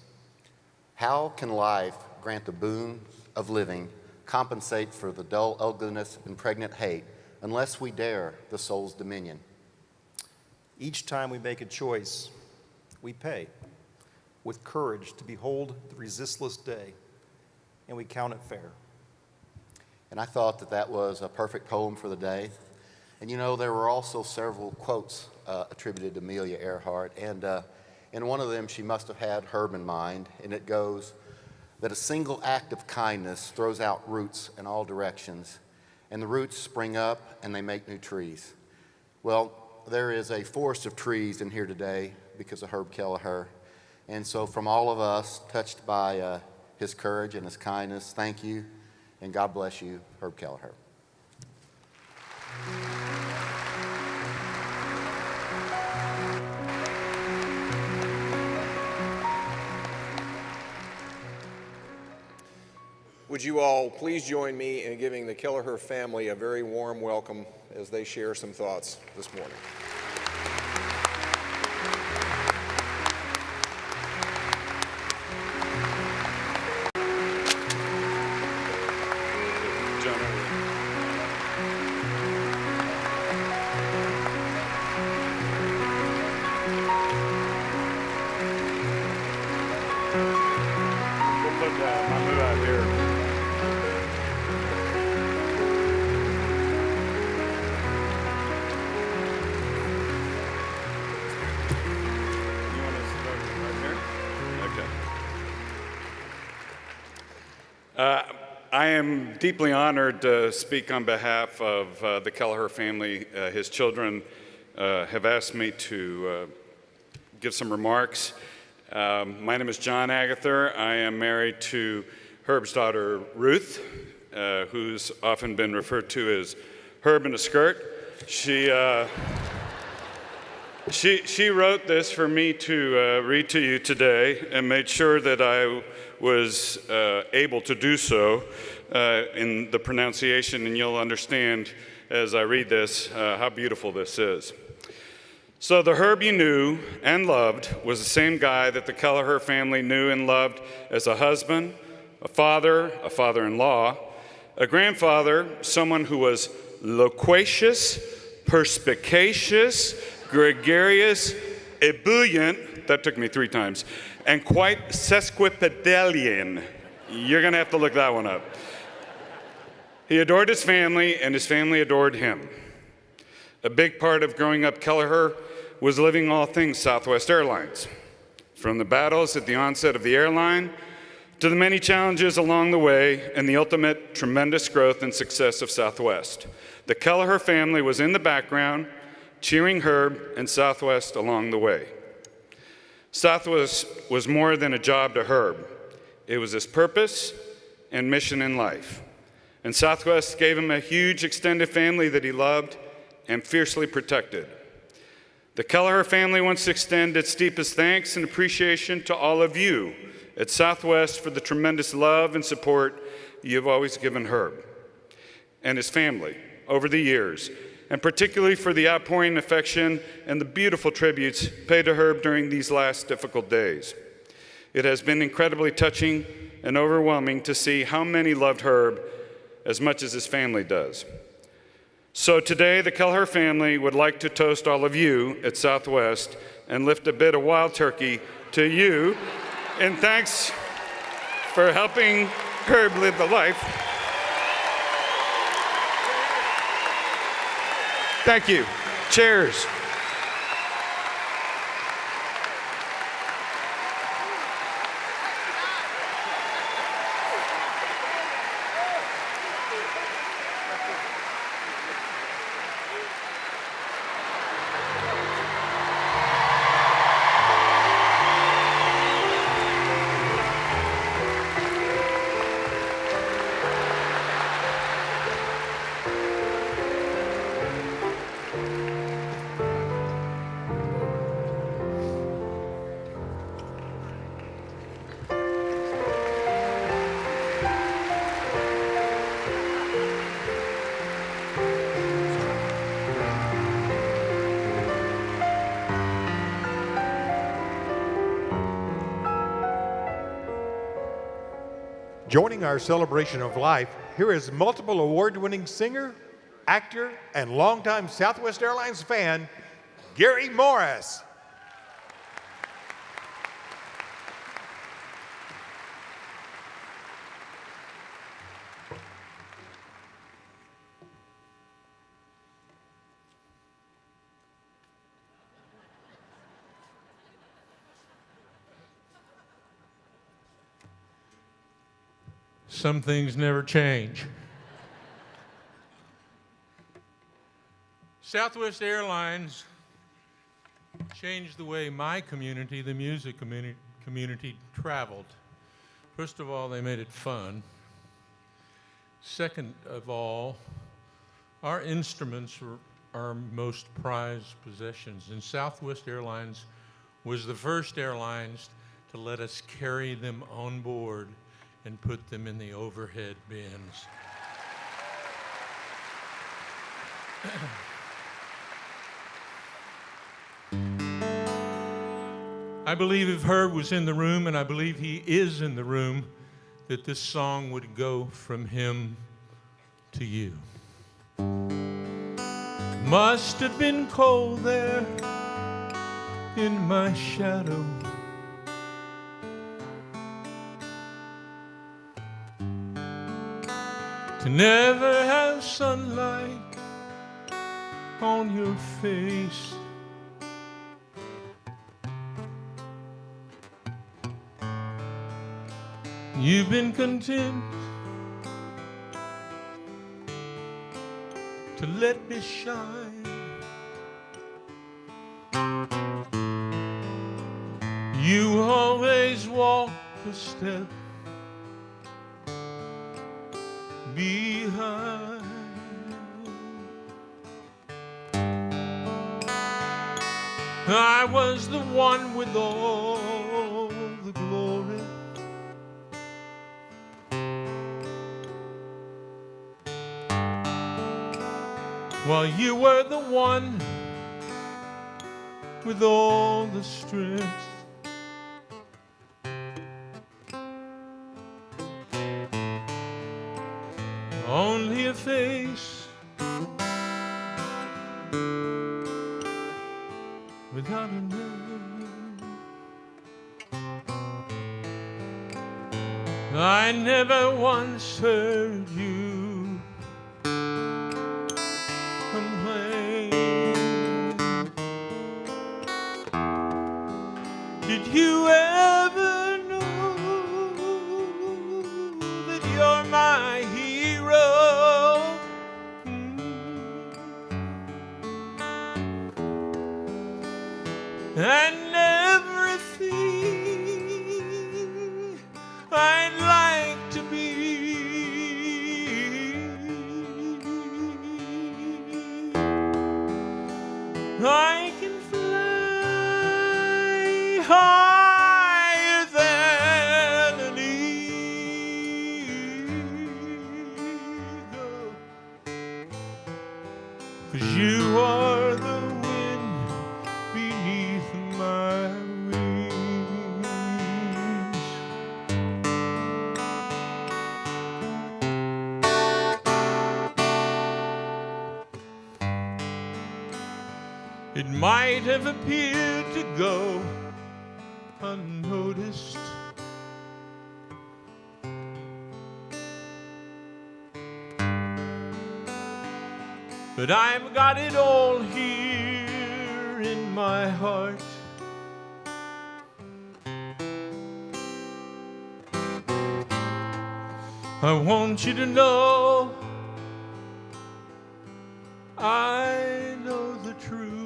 How can life grant the boon of living, compensate for the dull ugliness and pregnant hate, unless we dare the soul's dominion? Each time we make a choice, we pay with courage to behold the resistless day, and we count it fair. And I thought that that was a perfect poem for the day. And you know, there were also several quotes attributed to Amelia Earhart, and in one of them she must have had Herb in mind, and it goes that a single act of kindness throws out roots in all directions, and the roots spring up and they make new trees. Well, there is a forest of trees in here today because of Herb Kelleher, and so from all of us touched by his courage and his kindness, thank you, and God bless you, Herb Kelleher. Would you all please join me in giving the Kelleher family a very warm welcome as they share some thoughts this morning. We'll put Mamu out here. I am deeply honored to speak on behalf of the Kelleher family. His children have asked me to give some remarks. My name is John Agather. I am married to Herb's daughter, Ruth, who's often been referred to as Herb in a skirt. She wrote this for me to read to you today and made sure that I was able to do so in the pronunciation, and you'll understand as I read this how beautiful this is. So the Herb you knew and loved was the same guy that the Kelleher family knew and loved as a husband, a father-in-law, a grandfather, someone who was loquacious, perspicacious, gregarious, ebullient, that took me 3 times, and quite sesquipedalian. You're gonna have to look that one up. He adored his family, and his family adored him. A big part of growing up Kelleher was living all things Southwest Airlines. From the battles at the onset of the airline, to the many challenges along the way, and the ultimate tremendous growth and success of Southwest. The Kelleher family was in the background, cheering Herb and Southwest along the way. Southwest was more than a job to Herb. It was his purpose and mission in life. And Southwest gave him a huge extended family that he loved and fiercely protected. The Kelleher family wants to extend its deepest thanks and appreciation to all of you at Southwest for the tremendous love and support you've always given Herb and his family over the years, and particularly for the outpouring affection and the beautiful tributes paid to Herb during these last difficult days. It has been incredibly touching and overwhelming to see how many loved Herb as much as his family does. So today, the Kelleher family would like to toast all of you at Southwest and lift a bit of wild turkey to you in thanks for helping Herb live the life. Thank you. Cheers. Joining our celebration of life, here is multiple award-winning singer, actor, and longtime Southwest Airlines fan, Gary Morris. Some things never change. Southwest Airlines changed the way my community, the music community, traveled. First of all, they made it fun. Second of all, our instruments were our most prized possessions, and Southwest Airlines was the first airlines to let us carry them on board and put them in the overhead bins. I believe if Herb was in the room, and I believe he is in the room, that this song would go from him to you. Must have been cold there in my shadow. To never have sunlight on your face. You've been content to let me shine. You always walk a step behind. I was the one with all the glory. While you were the one with all the strength. Only a face without a name. I never once heard you complain. Did you ever know that you're my hero? And everything I'd like to be. I can fly higher than an eagle, 'cause you are the wind beneath my wings. It might have appeared to go unnoticed, but I've got it all here in my heart. I want you to know I know the truth.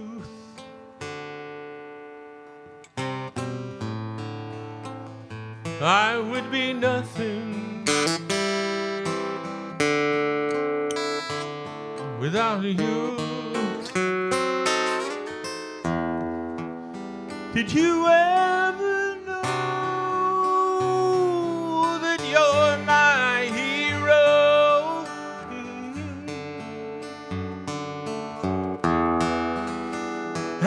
I would be nothing without you. Did you ever know that you're my hero?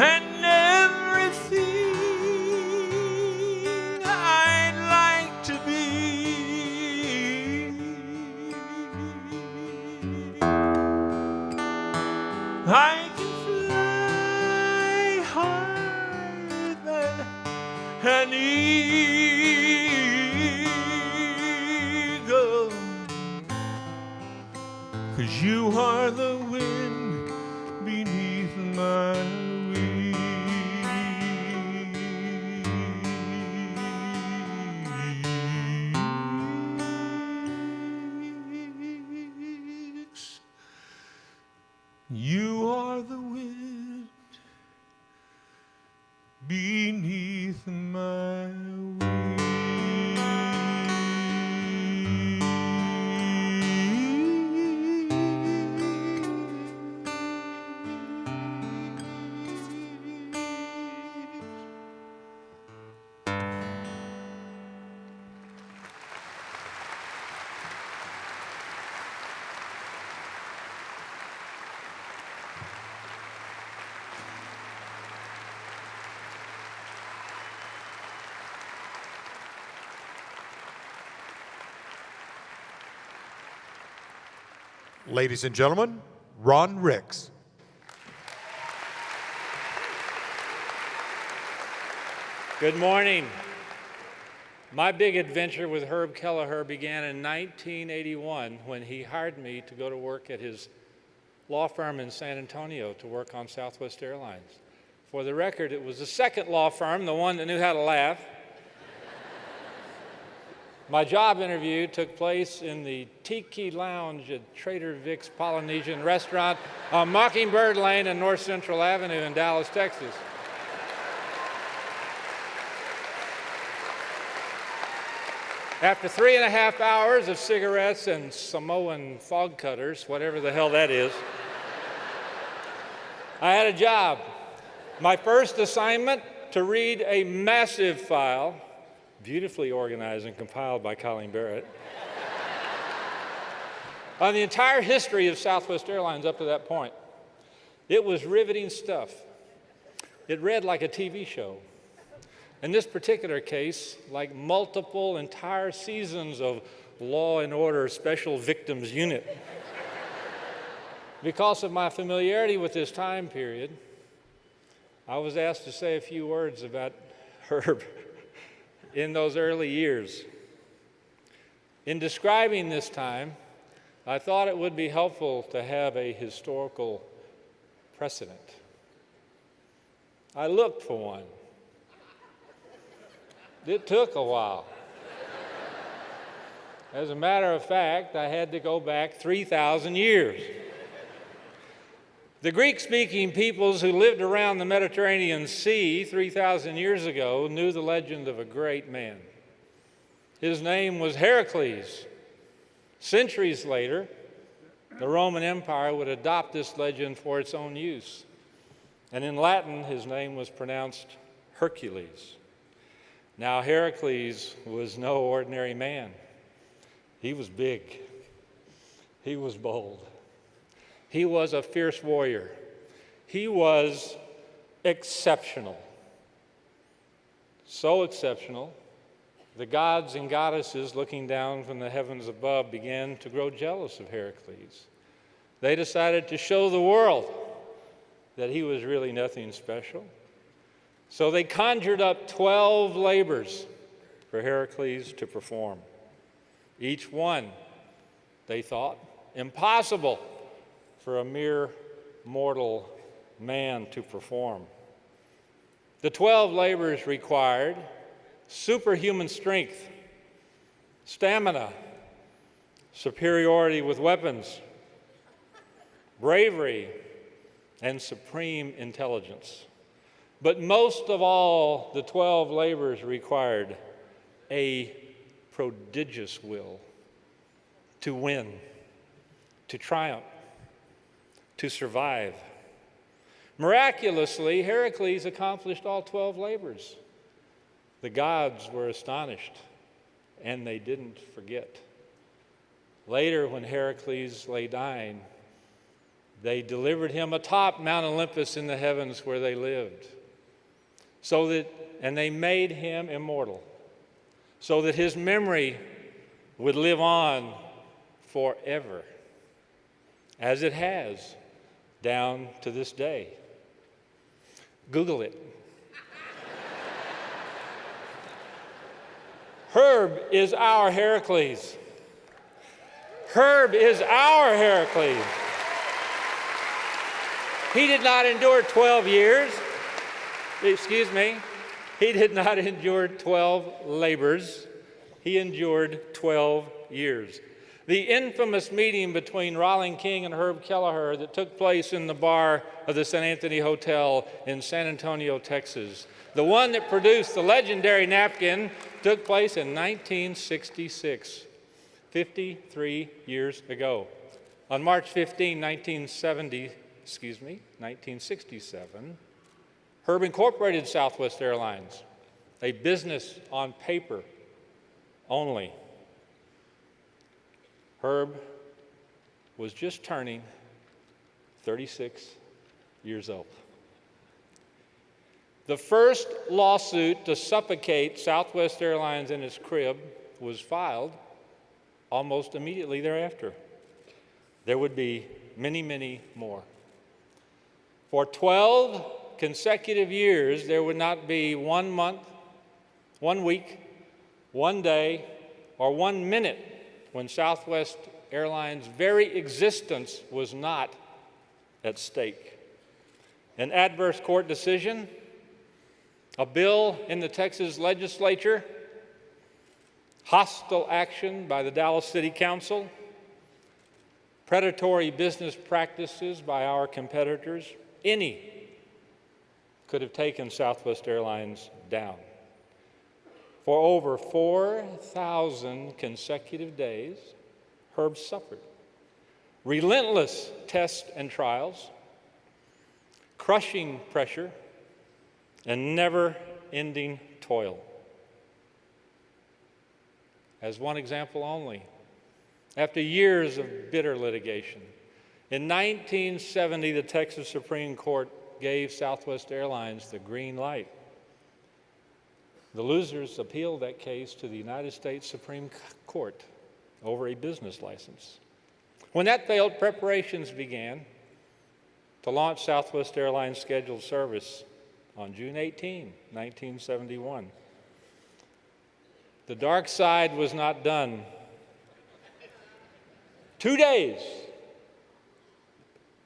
And everything I'd like to be. I can fly higher than an eagle, 'cause you are the wind beneath my wings. You are the wind beneath my Ladies and gentlemen, Ron Ricks. Good morning. My big adventure with Herb Kelleher began in 1981 when he hired me to go to work at his law firm in San Antonio to work on Southwest Airlines. For the record, it was the second law firm, the one that knew how to laugh. My job interview took place in the Tiki Lounge at Trader Vic's Polynesian Restaurant on Mockingbird Lane and North Central Avenue in Dallas, Texas. After 3.5 hours of cigarettes and Samoan fog cutters, whatever the hell that is, I had a job. My first assignment, to read a massive file, beautifully organized and compiled by Colleen Barrett, on the entire history of Southwest Airlines up to that point. It was riveting stuff. It read like a TV show. In this particular case, like multiple entire seasons of Law and Order Special Victims Unit. Because of my familiarity with this time period, I was asked to say a few words about Herb in those early years. In describing this time, I thought it would be helpful to have a historical precedent. I looked for one. It took a while. As a matter of fact, I had to go back 3,000 years. The Greek-speaking peoples who lived around the Mediterranean Sea 3,000 years ago knew the legend of a great man. His name was Heracles. Centuries later, the Roman Empire would adopt this legend for its own use. And in Latin, his name was pronounced Hercules. Now, Heracles was no ordinary man. He was big. He was bold. He was a fierce warrior. He was exceptional. So exceptional, the gods and goddesses looking down from the heavens above began to grow jealous of Heracles. They decided to show the world that he was really nothing special. So they conjured up 12 labors for Heracles to perform. Each one, they thought, impossible for a mere mortal man to perform. The 12 labors required superhuman strength, stamina, superiority with weapons, bravery, and supreme intelligence. But most of all, the 12 labors required a prodigious will to win, to triumph, to survive. Miraculously, Heracles accomplished all 12 labors. The gods were astonished, and they didn't forget. Later, when Heracles lay dying, they delivered him atop Mount Olympus in the heavens where they lived. And they made him immortal, so that his memory would live on forever, as it has down to this day. Google it. Herb is our Heracles. Herb is our Heracles. He did not endure 12 years. Excuse me. He did not endure 12 labors. He endured 12 years. The infamous meeting between Rolling King and Herb Kelleher that took place in the bar of the St. Anthony Hotel in San Antonio, Texas, the one that produced the legendary napkin, took place in 1966, 53 years ago. On March 15, 1967, Herb incorporated Southwest Airlines, a business on paper only. Herb was just turning 36 years old. The first lawsuit to suffocate Southwest Airlines in its crib was filed almost immediately thereafter. There would be many, many more. For 12 consecutive years, there would not be 1 month, 1 week, 1 day, or 1 minute when Southwest Airlines' very existence was not at stake. An adverse court decision, a bill in the Texas legislature, hostile action by the Dallas City Council, predatory business practices by our competitors, any could have taken Southwest Airlines down. For over 4,000 consecutive days, Herb suffered relentless tests and trials, crushing pressure, and never-ending toil. As one example only, after years of bitter litigation, in 1970, the Texas Supreme Court gave Southwest Airlines the green light. The losers appealed that case to the United States Supreme Court over a business license. When that failed, preparations began to launch Southwest Airlines scheduled service on June 18, 1971. The dark side was not done. 2 days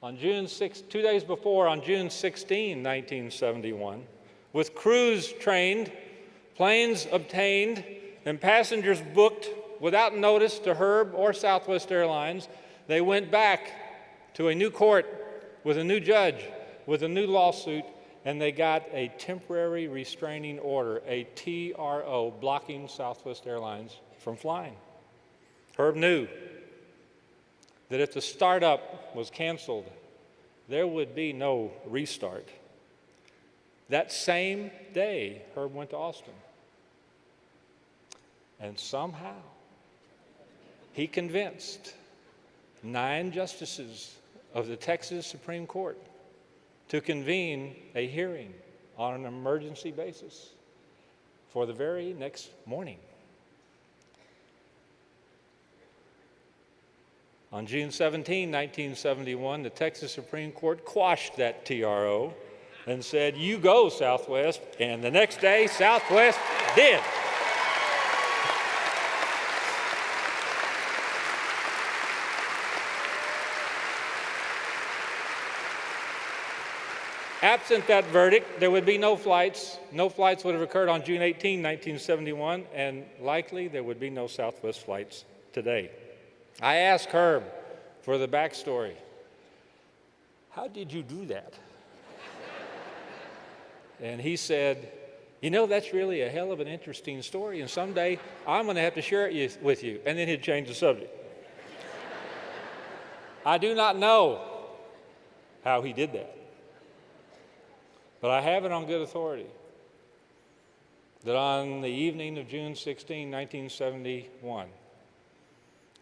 before, on June 16, 1971, with crews trained, planes obtained, and passengers booked without notice to Herb or Southwest Airlines, they went back to a new court with a new judge, with a new lawsuit, and they got a temporary restraining order, a TRO, blocking Southwest Airlines from flying. Herb knew that if the startup was canceled, there would be no restart. That same day, Herb went to Austin. And somehow, he convinced 9 justices of the Texas Supreme Court to convene a hearing on an emergency basis for the very next morning. On June 17, 1971, the Texas Supreme Court quashed that TRO and said, "You go, Southwest," and the next day, Southwest did. Absent that verdict, there would be no flights. No flights would have occurred on June 18, 1971, and likely there would be no Southwest flights today. I asked Herb for the backstory. How did you do that? And he said, "You know, that's really a hell of an interesting story, and someday I'm going to have to share it with you." And then he'd change the subject. I do not know how he did that. But I have it on good authority that on the evening of June 16, 1971,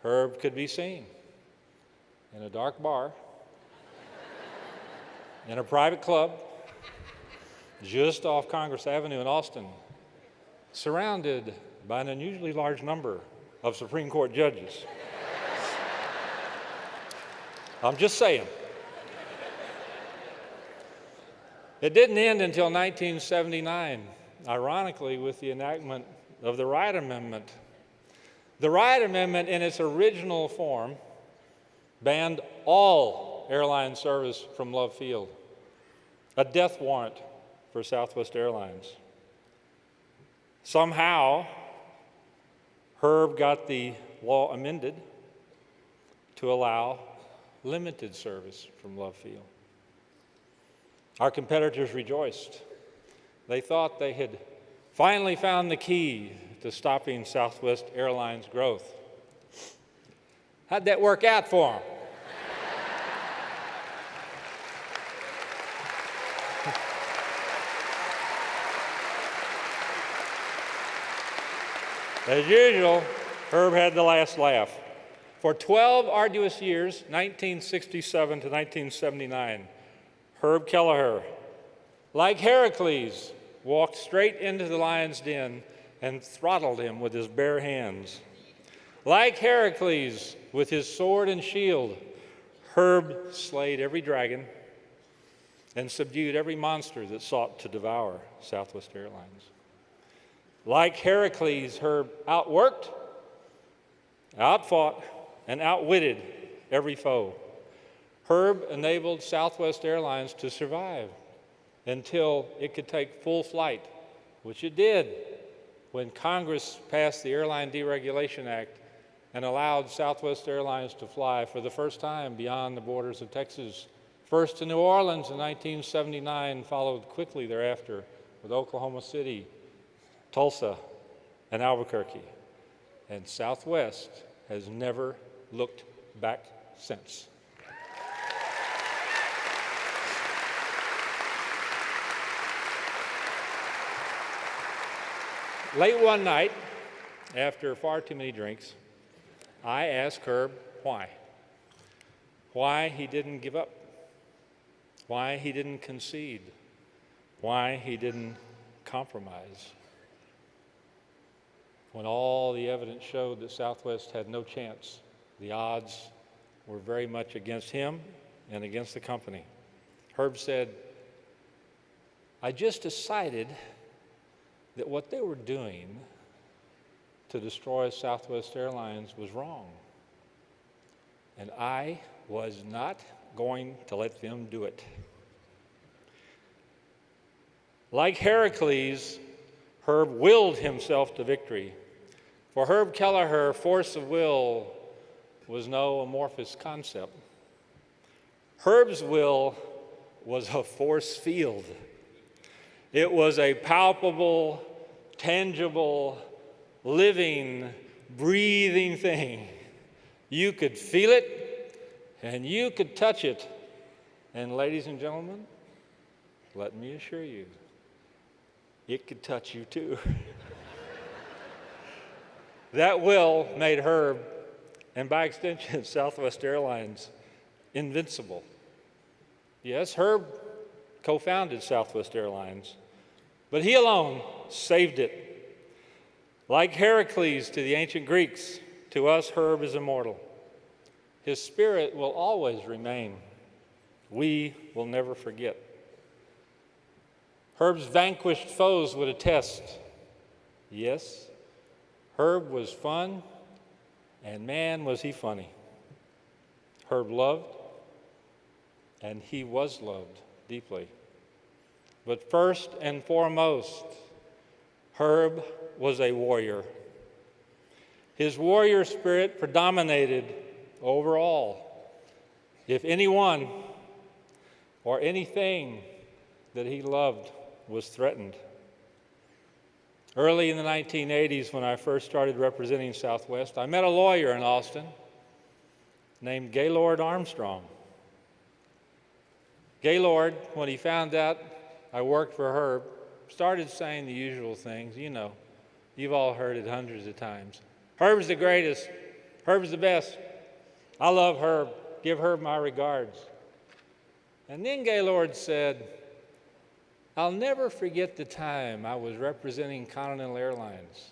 Herb could be seen in a dark bar, in a private club, just off Congress Avenue in Austin, surrounded by an unusually large number of Supreme Court judges. I'm just saying. It didn't end until 1979, ironically, with the enactment of the Wright Amendment. The Wright Amendment, in its original form, banned all airline service from Love Field, a death warrant for Southwest Airlines. Somehow, Herb got the law amended to allow limited service from Love Field. Our competitors rejoiced. They thought they had finally found the key to stopping Southwest Airlines' growth. How'd that work out for them? As usual, Herb had the last laugh. For 12 arduous years, 1967 to 1979, Herb Kelleher, like Heracles, walked straight into the lion's den and throttled him with his bare hands. Like Heracles, with his sword and shield, Herb slayed every dragon and subdued every monster that sought to devour Southwest Airlines. Like Heracles, Herb outworked, outfought, and outwitted every foe. Herb enabled Southwest Airlines to survive until it could take full flight, which it did when Congress passed the Airline Deregulation Act and allowed Southwest Airlines to fly for the first time beyond the borders of Texas, first to New Orleans in 1979, followed quickly thereafter with Oklahoma City, Tulsa, and Albuquerque. And Southwest has never looked back since. Late one night, after far too many drinks, I asked Herb why. Why he didn't give up. Why he didn't concede. Why he didn't compromise. When all the evidence showed that Southwest had no chance, the odds were very much against him and against the company. Herb said, I just decided that what they were doing to destroy Southwest Airlines was wrong. And I was not going to let them do it. Like Heracles, Herb willed himself to victory. For Herb Kelleher, force of will was no amorphous concept. Herb's will was a force field. It was a palpable, tangible, living, breathing thing. You could feel it, and you could touch it. And ladies and gentlemen, let me assure you, it could touch you too. That will made Herb, and by extension Southwest Airlines, invincible. Yes, Herb co-founded Southwest Airlines, but he alone saved it. Like Heracles to the ancient Greeks, to us Herb is immortal. His spirit will always remain. We will never forget. Herb's vanquished foes would attest. Yes, Herb was fun, and man was he funny. Herb loved, and he was loved deeply. But first and foremost, Herb was a warrior. His warrior spirit predominated over all. If anyone or anything that he loved was threatened. Early in the 1980s, when I first started representing Southwest, I met a lawyer in Austin named Gaylord Armstrong. Gaylord, when he found out I worked for Herb, started saying the usual things. You know, you've all heard it hundreds of times. Herb's the greatest. Herb's the best. I love Herb. Give Herb my regards. And then Gaylord said, I'll never forget the time I was representing Continental Airlines,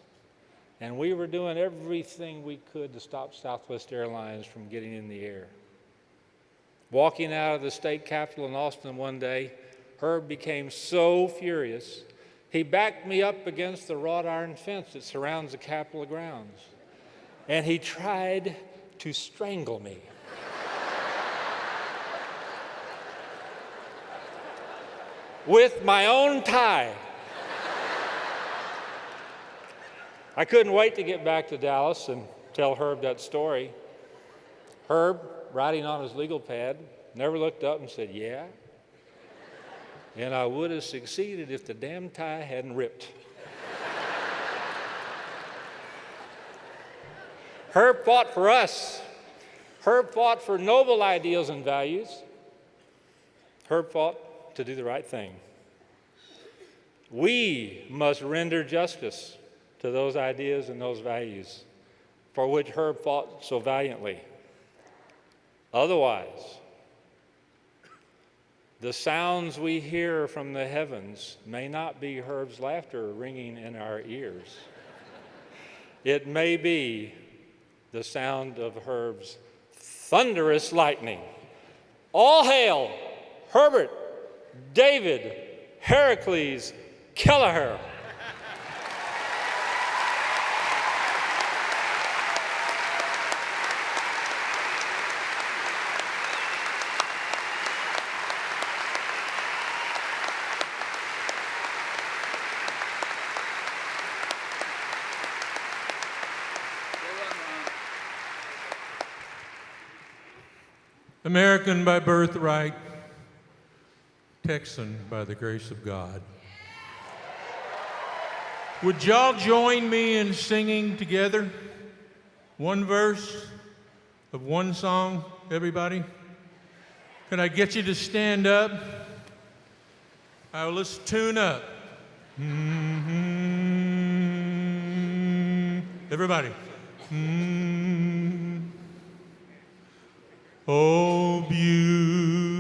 and we were doing everything we could to stop Southwest Airlines from getting in the air. Walking out of the state capitol in Austin one day, Herb became so furious, he backed me up against the wrought iron fence that surrounds the Capitol grounds, and he tried to strangle me. With my own tie. I couldn't wait to get back to Dallas and tell Herb that story. Herb, writing on his legal pad, never looked up and said, yeah. And I would have succeeded if the damn tie hadn't ripped. Herb fought for us. Herb fought for noble ideals and values. Herb fought to do the right thing. We must render justice to those ideas and those values for which Herb fought so valiantly. Otherwise, the sounds we hear from the heavens may not be Herb's laughter ringing in our ears. It may be the sound of Herb's thunderous lightning. All hail Herbert David Heracles Kelleher. American by birthright, Texan by the grace of God. Would y'all join me in singing together one verse of one song, everybody? Can I get you to stand up? All right, well, let's tune up. Everybody. Oh, beautiful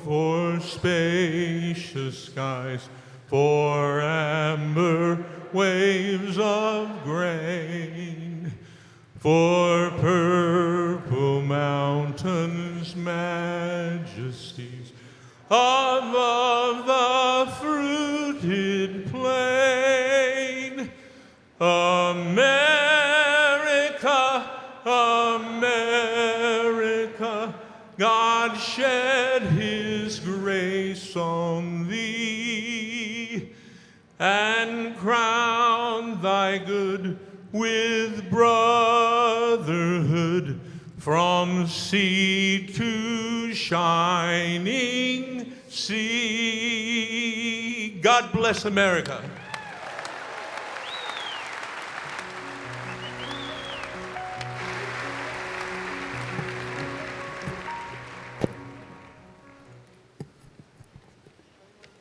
for spacious skies, for amber waves of grain, for purple mountains' majesties, above the fruited plain. America, America, God shed his grace on thee and crowned thy good with brotherhood from sea to shining sea. God bless America.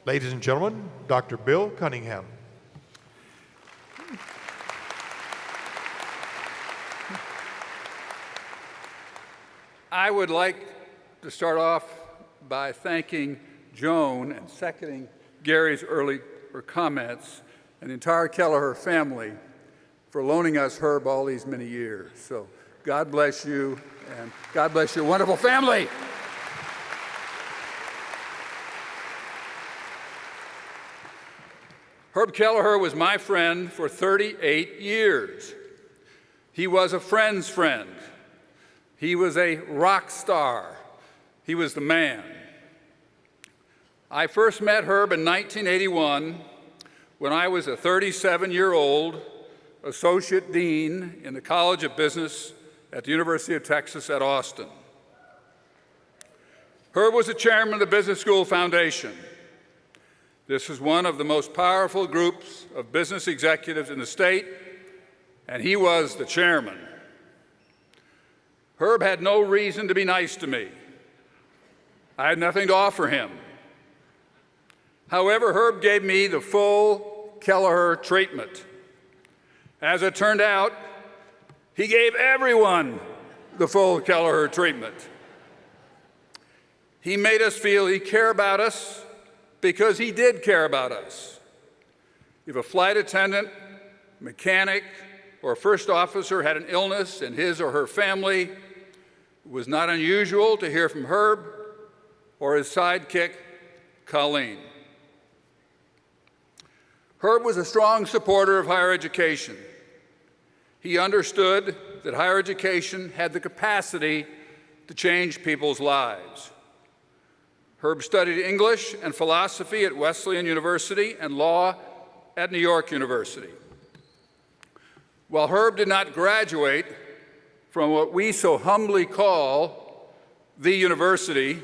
Ladies and gentlemen, Dr. Bill Cunningham. I would like to start off by thanking Joan and seconding Gary's earlier comments and the entire Kelleher family for loaning us Herb all these many years. So God bless you, and God bless your wonderful family. Herb Kelleher was my friend for 38 years. He was a friend's friend. He was a rock star. He was the man. I first met Herb in 1981 when I was a 37-year-old associate dean in the College of Business at the University of Texas at Austin. Herb was the chairman of the Business School Foundation. This is one of the most powerful groups of business executives in the state, and he was the chairman. Herb had no reason to be nice to me. I had nothing to offer him. However, Herb gave me the full Kelleher treatment. As it turned out, he gave everyone the full Kelleher treatment. He made us feel he cared about us because he did care about us. If a flight attendant, mechanic, or a first officer had an illness in his or her family, it was not unusual to hear from Herb or his sidekick, Colleen. Herb was a strong supporter of higher education. He understood that higher education had the capacity to change people's lives. Herb studied English and philosophy at Wesleyan University and law at New York University. While Herb did not graduate from what we so humbly call the university,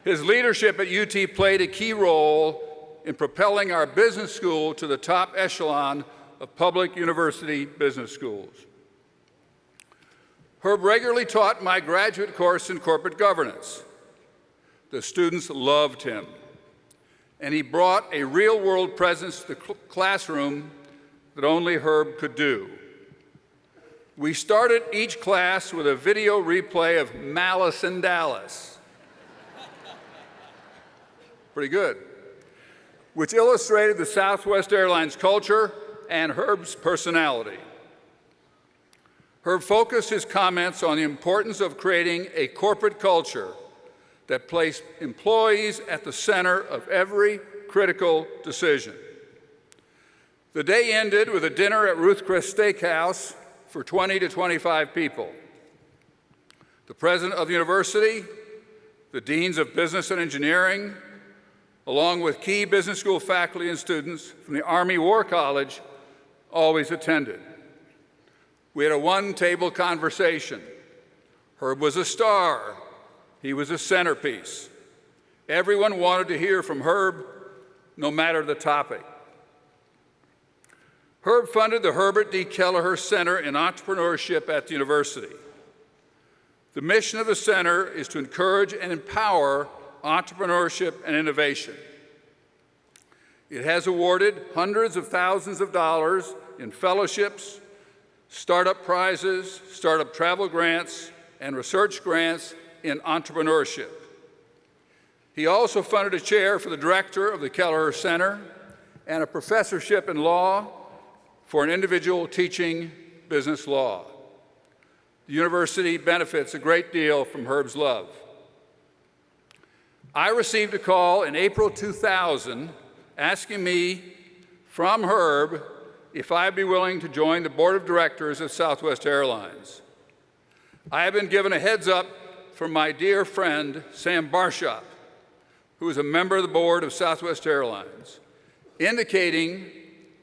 his leadership at UT played a key role in propelling our business school to the top echelon of public university business schools. Herb regularly taught my graduate course in corporate governance. The students loved him, and he brought a real-world presence to the classroom that only Herb could do. We started each class with a video replay of Malice in Dallas. Pretty good. Which illustrated the Southwest Airlines culture and Herb's personality. Herb focused his comments on the importance of creating a corporate culture that placed employees at the center of every critical decision. The day ended with a dinner at Ruth Chris Steakhouse for 20 to 25 people. The president of the university, the deans of business and engineering, along with key business school faculty and students from the Army War College, always attended. We had a one-table conversation. Herb was a star. He was a centerpiece. Everyone wanted to hear from Herb, no matter the topic. Herb funded the Herbert D. Kelleher Center in Entrepreneurship at the university. The mission of the center is to encourage and empower entrepreneurship and innovation. It has awarded hundreds of thousands of dollars in fellowships, startup prizes, startup travel grants, and research grants in entrepreneurship. He also funded a chair for the director of the Kelleher Center and a professorship in law for an individual teaching business law. The university benefits a great deal from Herb's love. I received a call in April 2000 asking me from Herb if I'd be willing to join the board of directors of Southwest Airlines. I have been given a heads up from my dear friend, Sam Barshop, who is a member of the board of Southwest Airlines, indicating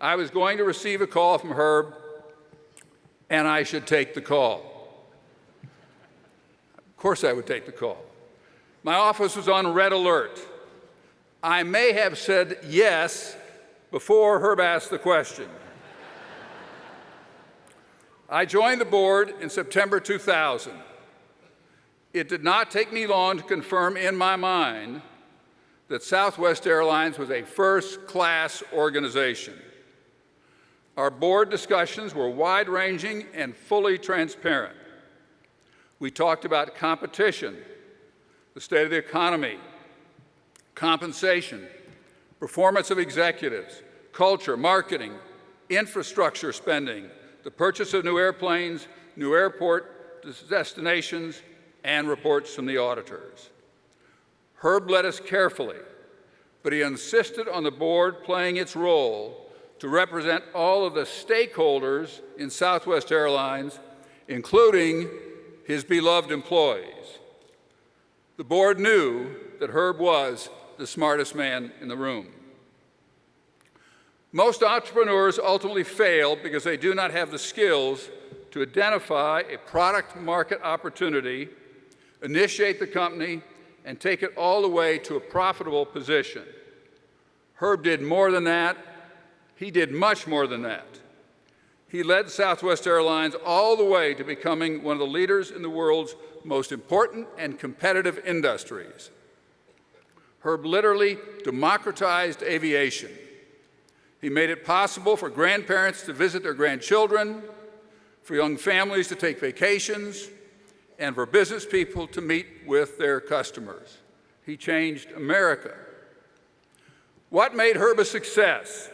I was going to receive a call from Herb and I should take the call. Of course I would take the call. My office was on red alert. I may have said yes before Herb asked the question. I joined the board in September 2000. It did not take me long to confirm in my mind that Southwest Airlines was a first-class organization. Our board discussions were wide-ranging and fully transparent. We talked about competition, the state of the economy, compensation, performance of executives, culture, marketing, infrastructure spending, the purchase of new airplanes, new airport destinations, and reports from the auditors. Herb led us carefully, but he insisted on the board playing its role to represent all of the stakeholders in Southwest Airlines, including his beloved employees. The board knew that Herb was the smartest man in the room. Most entrepreneurs ultimately fail because they do not have the skills to identify a product market opportunity, initiate the company, and take it all the way to a profitable position. Herb did more than that. He did much more than that. He led Southwest Airlines all the way to becoming one of the leaders in the world's most important and competitive industries. Herb literally democratized aviation. He made it possible for grandparents to visit their grandchildren, for young families to take vacations, and for business people to meet with their customers. He changed America. What made Herb a success?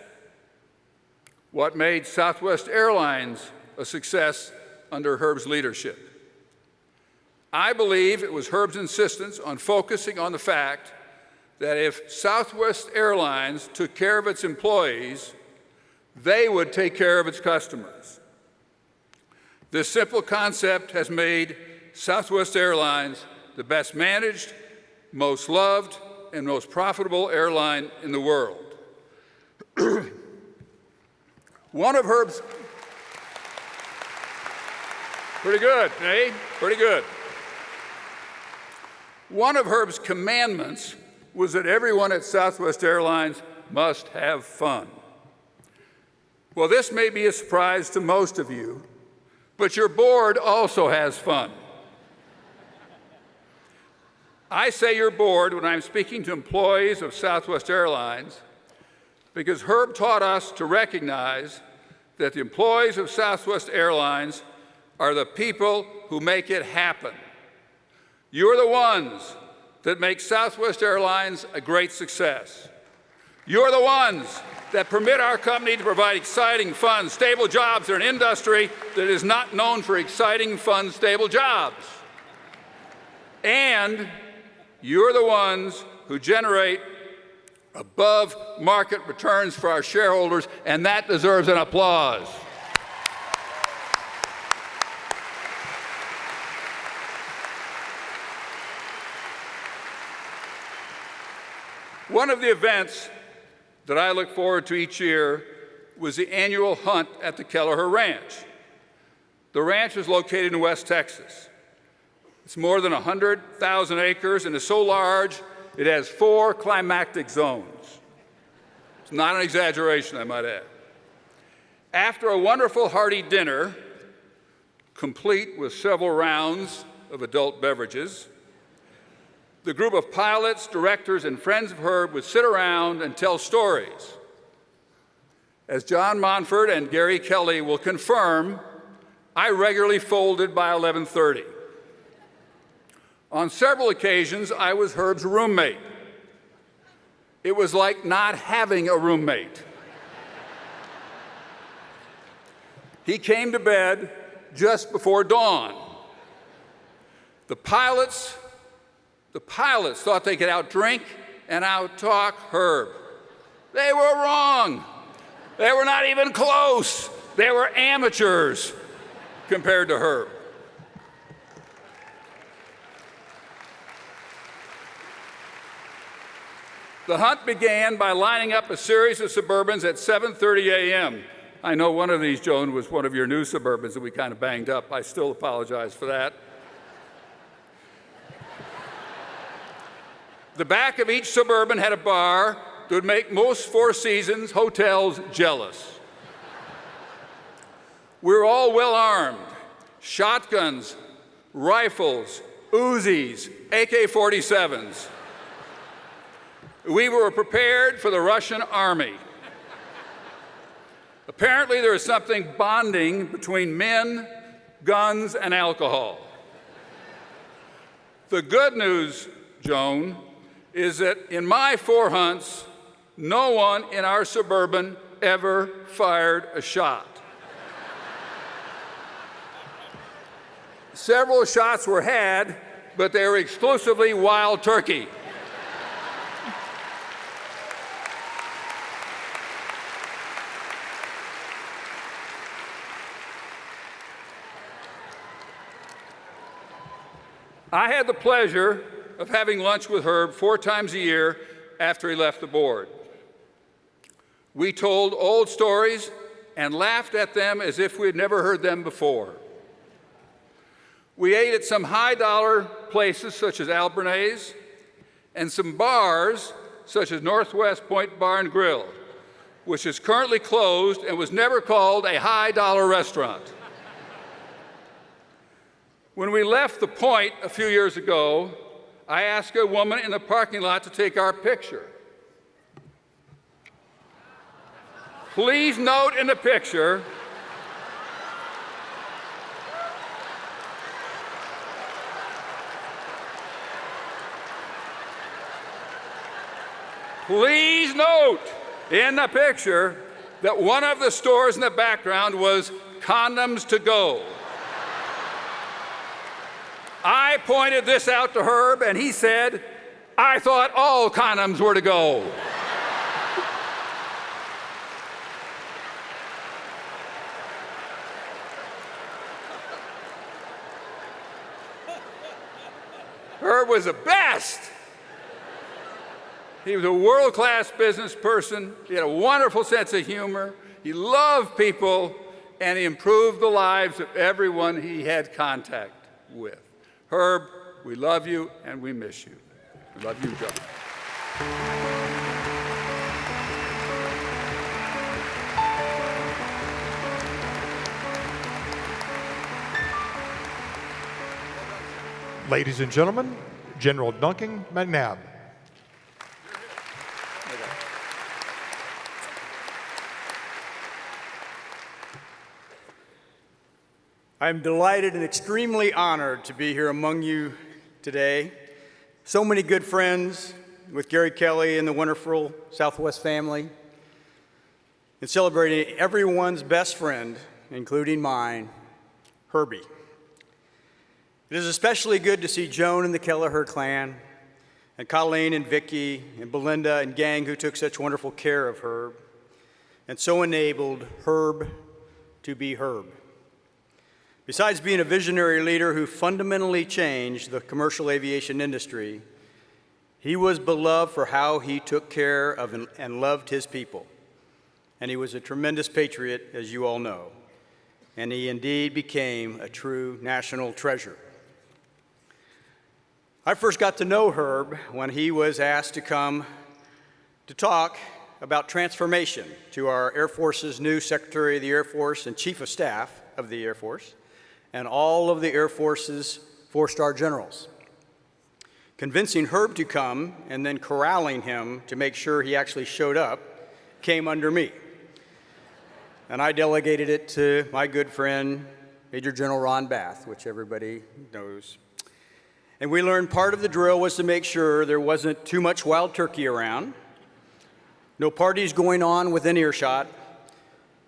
What made Southwest Airlines a success under Herb's leadership? I believe it was Herb's insistence on focusing on the fact that if Southwest Airlines took care of its employees, they would take care of its customers. This simple concept has made Southwest Airlines the best managed, most loved, and most profitable airline in the world. One of Herb's, pretty good, eh? Pretty good. One of Herb's commandments was that everyone at Southwest Airlines must have fun. Well, this may be a surprise to most of you, but your board also has fun. I say your board when I'm speaking to employees of Southwest Airlines because Herb taught us to recognize that the employees of Southwest Airlines are the people who make it happen. You're the ones that make Southwest Airlines a great success. You're the ones that permit our company to provide exciting, fun, stable jobs in an industry that is not known for exciting, fun, stable jobs. And you're the ones who generate above market returns for our shareholders, and that deserves an applause. One of the events that I look forward to each year was the annual hunt at the Kelleher Ranch. The ranch is located in West Texas. It's more than 100,000 acres and is so large it has 4 climactic zones. It's not an exaggeration, I might add. After a wonderful hearty dinner, complete with several rounds of adult beverages, the group of pilots, directors, and friends of Herb would sit around and tell stories. As John Monfort and Gary Kelly will confirm, I regularly folded by 11:30. On several occasions, I was Herb's roommate. It was like not having a roommate. He came to bed just before dawn. The pilots thought they could outdrink and outtalk Herb. They were wrong. They were not even close. They were amateurs compared to Herb. The hunt began by lining up a series of Suburbans at 7:30 a.m. I know one of these, Joan, was one of your new Suburbans that we kind of banged up. I still apologize for that. The back of each Suburban had a bar that would make most Four Seasons hotels jealous. We were all well armed: shotguns, rifles, Uzis, AK-47s. We were prepared for the Russian army. Apparently, there is something bonding between men, guns, and alcohol. The good news, Joan, is that in my 4 hunts, no one in our Suburban ever fired a shot. Several shots were had, but they were exclusively wild turkey. I had the pleasure of having lunch with Herb 4 times a year after he left the board. We told old stories and laughed at them as if we had never heard them before. We ate at some high-dollar places such as Albernay's and some bars such as Northwest Point Bar and Grill, which is currently closed and was never called a high-dollar restaurant. When we left the Point a few years ago, I asked a woman in the parking lot to take our picture. Please note in the picture that one of the stores in the background was Condoms to Go. I pointed this out to Herb, and he said, "I thought all condoms were to go." Herb was the best. He was a world-class business person. He had a wonderful sense of humor. He loved people, and he improved the lives of everyone he had contact with. Herb, we love you and we miss you. We love you, John. Ladies and gentlemen, General Duncan McNabb. I'm delighted and extremely honored to be here among you today. So many good friends with Gary Kelly and the wonderful Southwest family, and celebrating everyone's best friend, including mine, Herbie. It is especially good to see Joan and the Kelleher clan, and Colleen and Vicki and Belinda and gang who took such wonderful care of Herb, and so enabled Herb to be Herb. Besides being a visionary leader who fundamentally changed the commercial aviation industry, he was beloved for how he took care of and loved his people. And he was a tremendous patriot, as you all know. And he indeed became a true national treasure. I first got to know Herb when he was asked to come to talk about transformation to our Air Force's new Secretary of the Air Force and Chief of Staff of the Air Force, and all of the Air Force's four-star generals. Convincing Herb to come and then corralling him to make sure he actually showed up came under me. And I delegated it to my good friend, Major General Ron Bath, which everybody knows. And we learned part of the drill was to make sure there wasn't too much wild turkey around, no parties going on within earshot,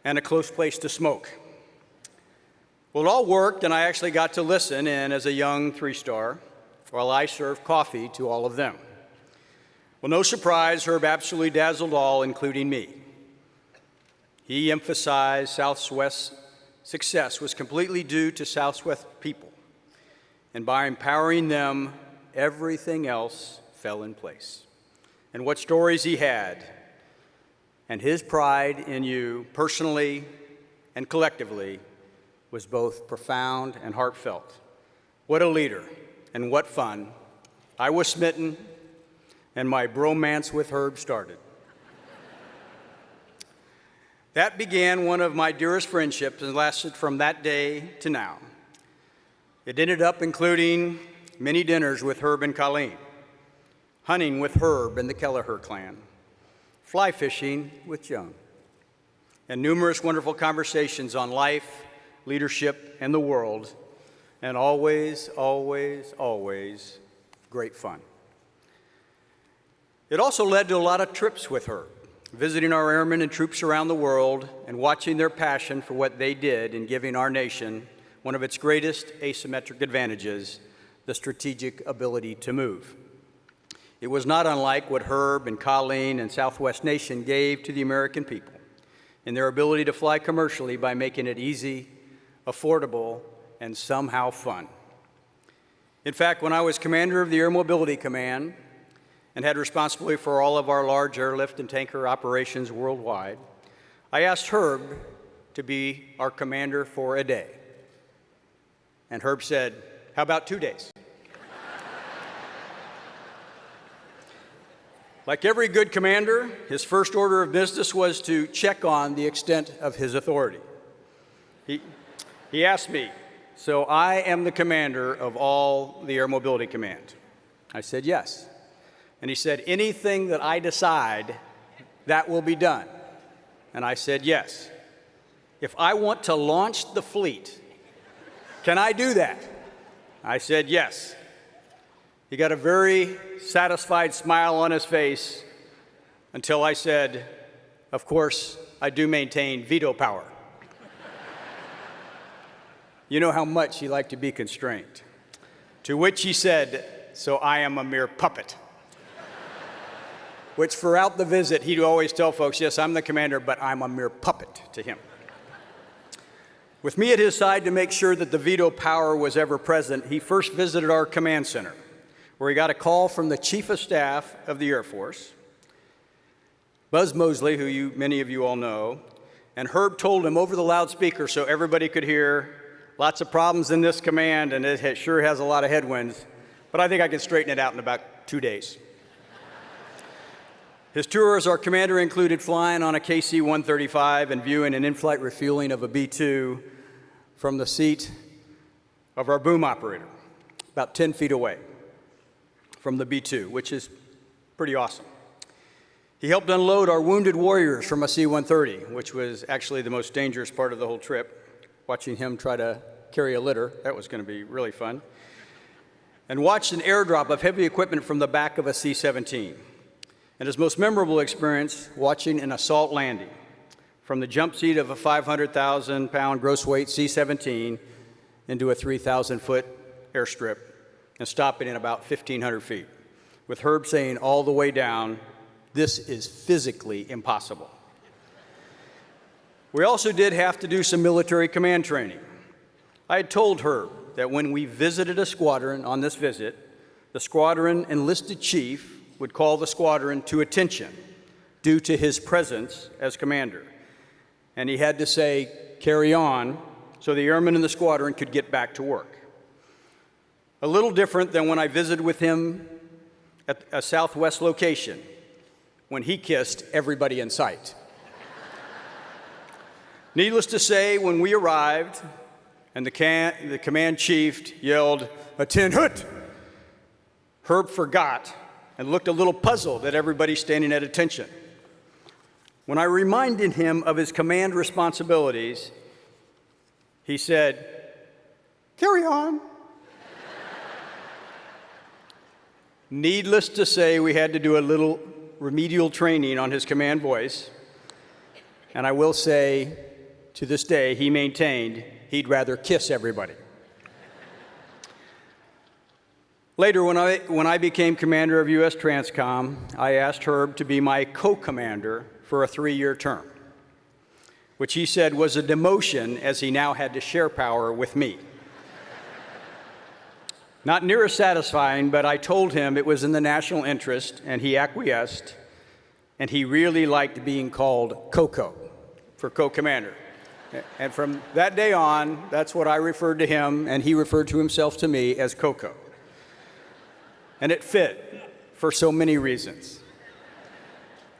and a close place to smoke. Well, it all worked, and I actually got to listen in as a young three-star while I served coffee to all of them. Well, no surprise, Herb absolutely dazzled all, including me. He emphasized Southwest's success was completely due to Southwest people, and by empowering them, everything else fell in place. And what stories he had, and his pride in you personally and collectively was both profound and heartfelt. What a leader, and what fun. I was smitten, and my bromance with Herb started. That began one of my dearest friendships and lasted from that day to now. It ended up including many dinners with Herb and Colleen, hunting with Herb and the Kelleher clan, fly fishing with Joan, and numerous wonderful conversations on life, leadership, and the world, and always, always, always great fun. It also led to a lot of trips with Herb, visiting our airmen and troops around the world and watching their passion for what they did in giving our nation one of its greatest asymmetric advantages, the strategic ability to move. It was not unlike what Herb and Colleen and Southwest Nation gave to the American people in their ability to fly commercially by making it easy, affordable, and somehow fun. In fact, when I was commander of the Air Mobility Command and had responsibility for all of our large airlift and tanker operations worldwide, I asked Herb to be our commander for a day. And Herb said, "How about 2 days?" Like every good commander, his first order of business was to check on the extent of his authority. He asked me, "So I am the commander of all the Air Mobility Command?" I said, "Yes." And he said, "Anything that I decide, that will be done?" And I said, "Yes." "If I want to launch the fleet, can I do that?" I said, "Yes." He got a very satisfied smile on his face until I said, "Of course, I do maintain veto power." You know how much he liked to be constrained. To which he said, "So I am a mere puppet." Which throughout the visit, he'd always tell folks, "Yes, I'm the commander, but I'm a mere puppet to him." With me at his side to make sure that the veto power was ever present, he first visited our command center, where he got a call from the Chief of Staff of the Air Force, Buzz Mosley, who many of you all know, and Herb told him over the loudspeaker so everybody could hear, "Lots of problems in this command, and it sure has a lot of headwinds, but I think I can straighten it out in about 2 days." His tour as our commander included flying on a KC-135 and viewing an in-flight refueling of a B-2 from the seat of our boom operator, about 10 feet away from the B-2, which is pretty awesome. He helped unload our wounded warriors from a C-130, which was actually the most dangerous part of the whole trip, watching him try to carry a litter. That was going to be really fun. And watched an airdrop of heavy equipment from the back of a C-17. And his most memorable experience, watching an assault landing from the jump seat of a 500,000-pound gross weight C-17 into a 3,000-foot airstrip and stopping at about 1,500 feet, with Herb saying all the way down, "This is physically impossible." We also did have to do some military command training. I had told Herb that when we visited a squadron on this visit, the squadron enlisted chief would call the squadron to attention due to his presence as commander. And he had to say, "Carry on," so the airmen in the squadron could get back to work. a little different than when I visited with him at a Southwest location, when he kissed everybody in sight. Needless to say, when we arrived and the command chief yelled, "Attend hut," Herb forgot and looked a little puzzled at everybody standing at attention. When I reminded him of his command responsibilities, he said, "Carry on." Needless to say, we had to do a little remedial training on his command voice, and I will say, to this day, he maintained he'd rather kiss everybody. Later, when I became commander of U.S. Transcom, I asked Herb to be my co-commander for a 3-year term, which he said was a demotion as he now had to share power with me. Not near as satisfying, but I told him it was in the national interest, and he acquiesced, and he really liked being called Coco for co-commander. And from that day on, that's what I referred to him, and he referred to himself to me as Coco. And it fit for so many reasons.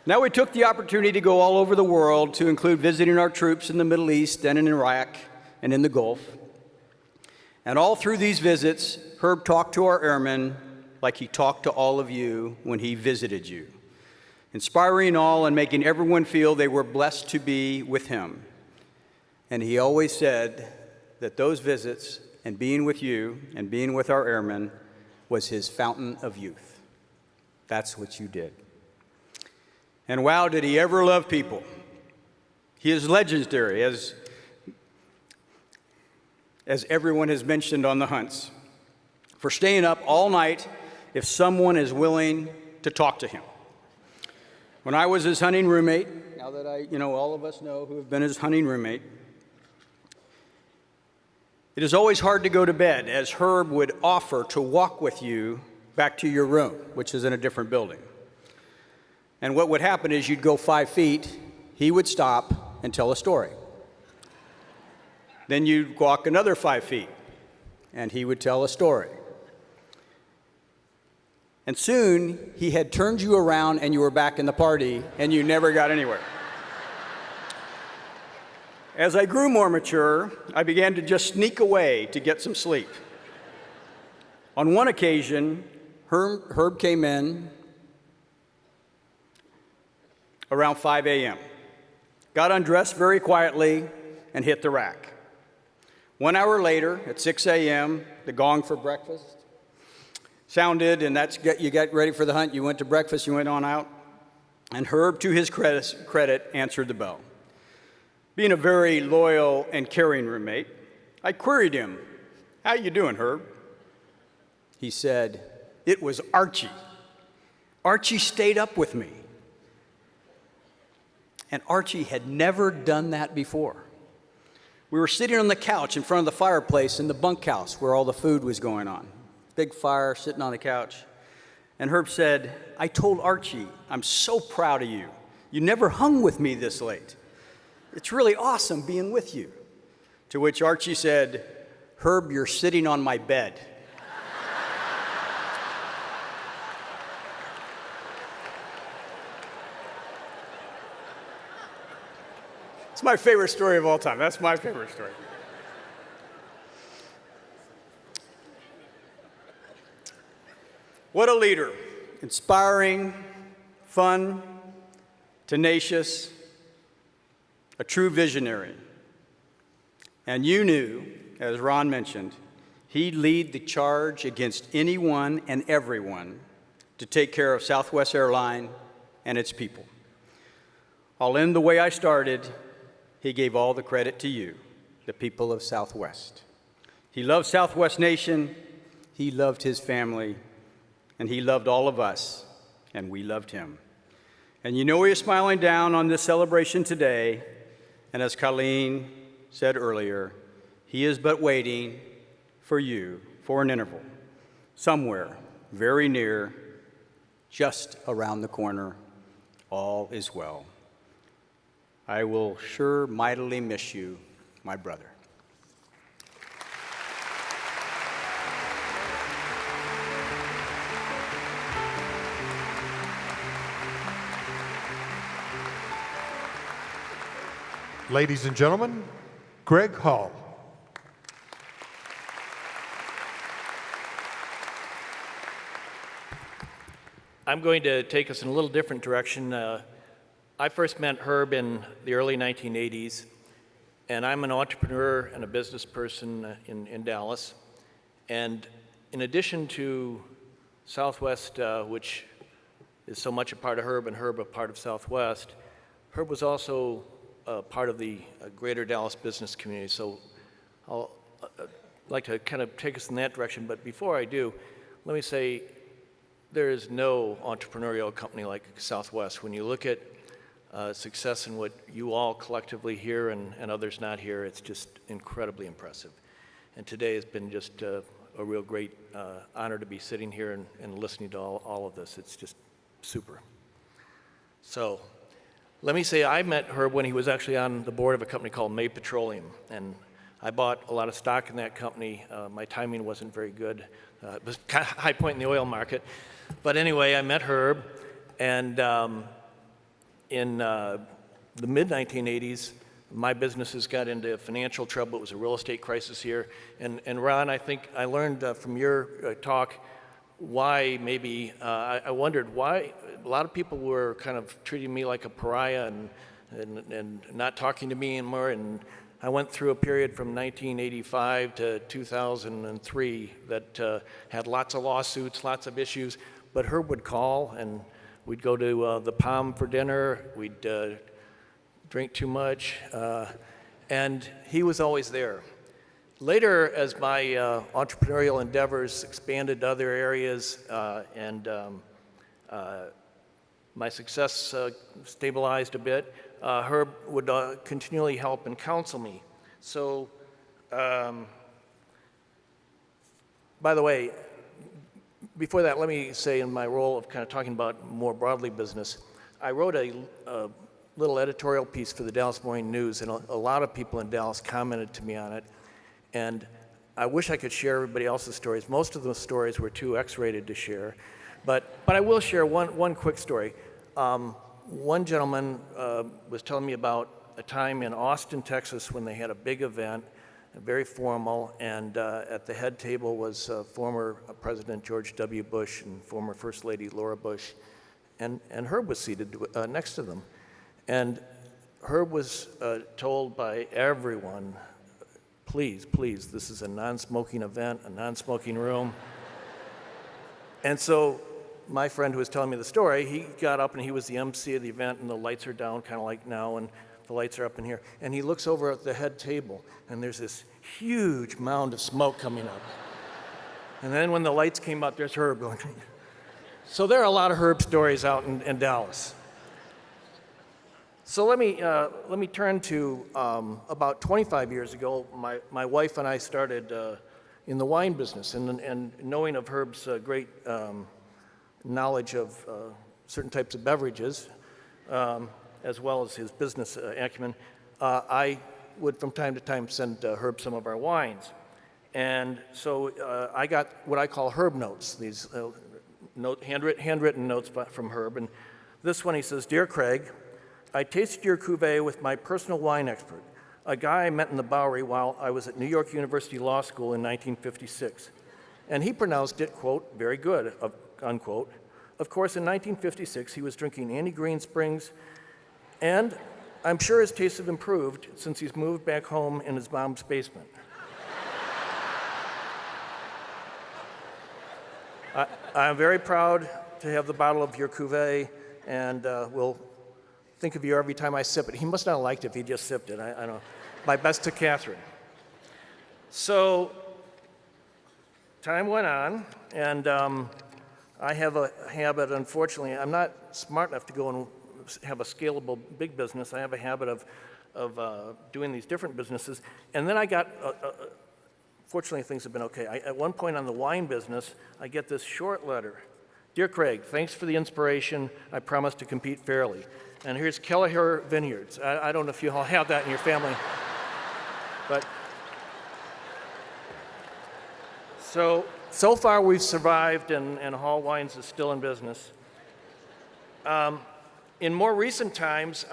Now we took the opportunity to go all over the world, to include visiting our troops in the Middle East and in Iraq and in the Gulf. And all through these visits, Herb talked to our airmen like he talked to all of you when he visited you, inspiring all and making everyone feel they were blessed to be with him. And he always said that those visits and being with you and being with our airmen was his fountain of youth. That's what you did. And wow, did he ever love people. He is legendary, as everyone has mentioned on the hunts, for staying up all night if someone is willing to talk to him. When I was his hunting roommate, now that all of us know who have been his hunting roommate, it is always hard to go to bed, as Herb would offer to walk with you back to your room, which is in a different building. And what would happen is you'd go 5 feet, he would stop and tell a story. Then you'd walk another 5 feet, and he would tell a story. And soon, he had turned you around and you were back in the party, and you never got anywhere. As I grew more mature, I began to just sneak away to get some sleep. On one occasion, Herb came in around 5 a.m., got undressed very quietly, and hit the rack. 1 hour later, at 6 a.m., the gong for breakfast sounded, and you got ready for the hunt. You went to breakfast, you went on out, and Herb, to his credit, answered the bell. Being a very loyal and caring roommate, I queried him, "How you doing, Herb?" He said, "It was Archie. Archie stayed up with me." And Archie had never done that before. We were sitting on the couch in front of the fireplace in the bunkhouse where all the food was going on. Big fire, sitting on the couch. And Herb said, "I told Archie, I'm so proud of you. You never hung with me this late. It's really awesome being with you." To which Archie said, "Herb, you're sitting on my bed." It's my favorite story of all time. That's my favorite story. What a leader. Inspiring, fun, tenacious, a true visionary. And you knew, as Ron mentioned, he'd lead the charge against anyone and everyone to take care of Southwest Airlines and its people. I'll end the way I started. He gave all the credit to you, the people of Southwest. He loved Southwest Nation, he loved his family, and he loved all of us, and we loved him. And you know he is smiling down on this celebration today, and as Colleen said earlier, he is but waiting for you for an interval, somewhere very near, just around the corner. All is well. I will sure mightily miss you, my brother. Ladies and gentlemen, Greg Hall. I'm going to take us in a little different direction. I first met Herb in the early 1980s, and I'm an entrepreneur and a business person in Dallas. And in addition to Southwest, which is so much a part of Herb and Herb a part of Southwest, Herb was also part of the greater Dallas business community. So I'll like to kind of take us in that direction. But before I do, let me say there is no entrepreneurial company like Southwest. When you look at success in what you all collectively here and others not here, it's just incredibly impressive. And today has been just a real great honor to be sitting here and listening to all of this. It's just super. So let me say I met Herb when he was actually on the board of a company called May Petroleum. And I bought a lot of stock in that company. My timing wasn't very good. It was kind of a high point in the oil market. But anyway, I met Herb, and in the mid-1980s, my businesses got into financial trouble. It was a real estate crisis here. And Ron, I think I learned from your talk why maybe, I wondered why a lot of people were kind of treating me like a pariah and not talking to me anymore. And I went through a period from 1985 to 2003 that had lots of lawsuits, lots of issues. But Herb would call, and we'd go to the Palm for dinner. We'd drink too much, and he was always there. Later, as my entrepreneurial endeavors expanded to other areas and my success stabilized a bit, Herb would continually help and counsel me. So, by the way, before that, let me say in my role of kind of talking about more broadly business, I wrote a little editorial piece for the Dallas Morning News, and a lot of people in Dallas commented to me on it. And I wish I could share everybody else's stories. Most of those stories were too X-rated to share. But I will share one quick story. One gentleman was telling me about a time in Austin, Texas, when they had a big event, very formal, and at the head table was former President George W. Bush and former First Lady Laura Bush, and Herb was seated next to them. And Herb was told by everyone, please, please, this is a non-smoking event, a non-smoking room. And so my friend who was telling me the story, he got up and he was the MC of the event, and the lights are down kind of like now, and the lights are up in here. And he looks over at the head table, and there's this huge mound of smoke coming up. And then when the lights came up, there's Herb going. So there are a lot of Herb stories out in Dallas. So let me turn to about 25 years ago, my wife and I started in the wine business, and knowing of Herb's great knowledge of certain types of beverages, as well as his business acumen, I would from time to time send Herb some of our wines. And so I got what I call Herb notes, these handwritten notes from Herb. And this one he says, "Dear Craig, I tasted your cuvee with my personal wine expert, a guy I met in the Bowery while I was at New York University Law School in 1956. And he pronounced it, quote, very good, unquote. Of course, in 1956, he was drinking Annie Green Springs, and I'm sure his tastes have improved since he's moved back home in his mom's basement. I'm very proud to have the bottle of your cuvee, and we'll think of you every time I sip it." He must not have liked it if he just sipped it. I don't know. My best to Catherine. So time went on, and I have a habit, unfortunately, I'm not smart enough to go and have a scalable big business. I have a habit of doing these different businesses. And then I got, fortunately things have been okay. At one point on the wine business, I get this short letter. "Dear Craig, thanks for the inspiration. I promise to compete fairly." And here's Kelleher Vineyards. I don't know if you all have that in your family. But so far we've survived, and Hall Wines is still in business. In more recent times,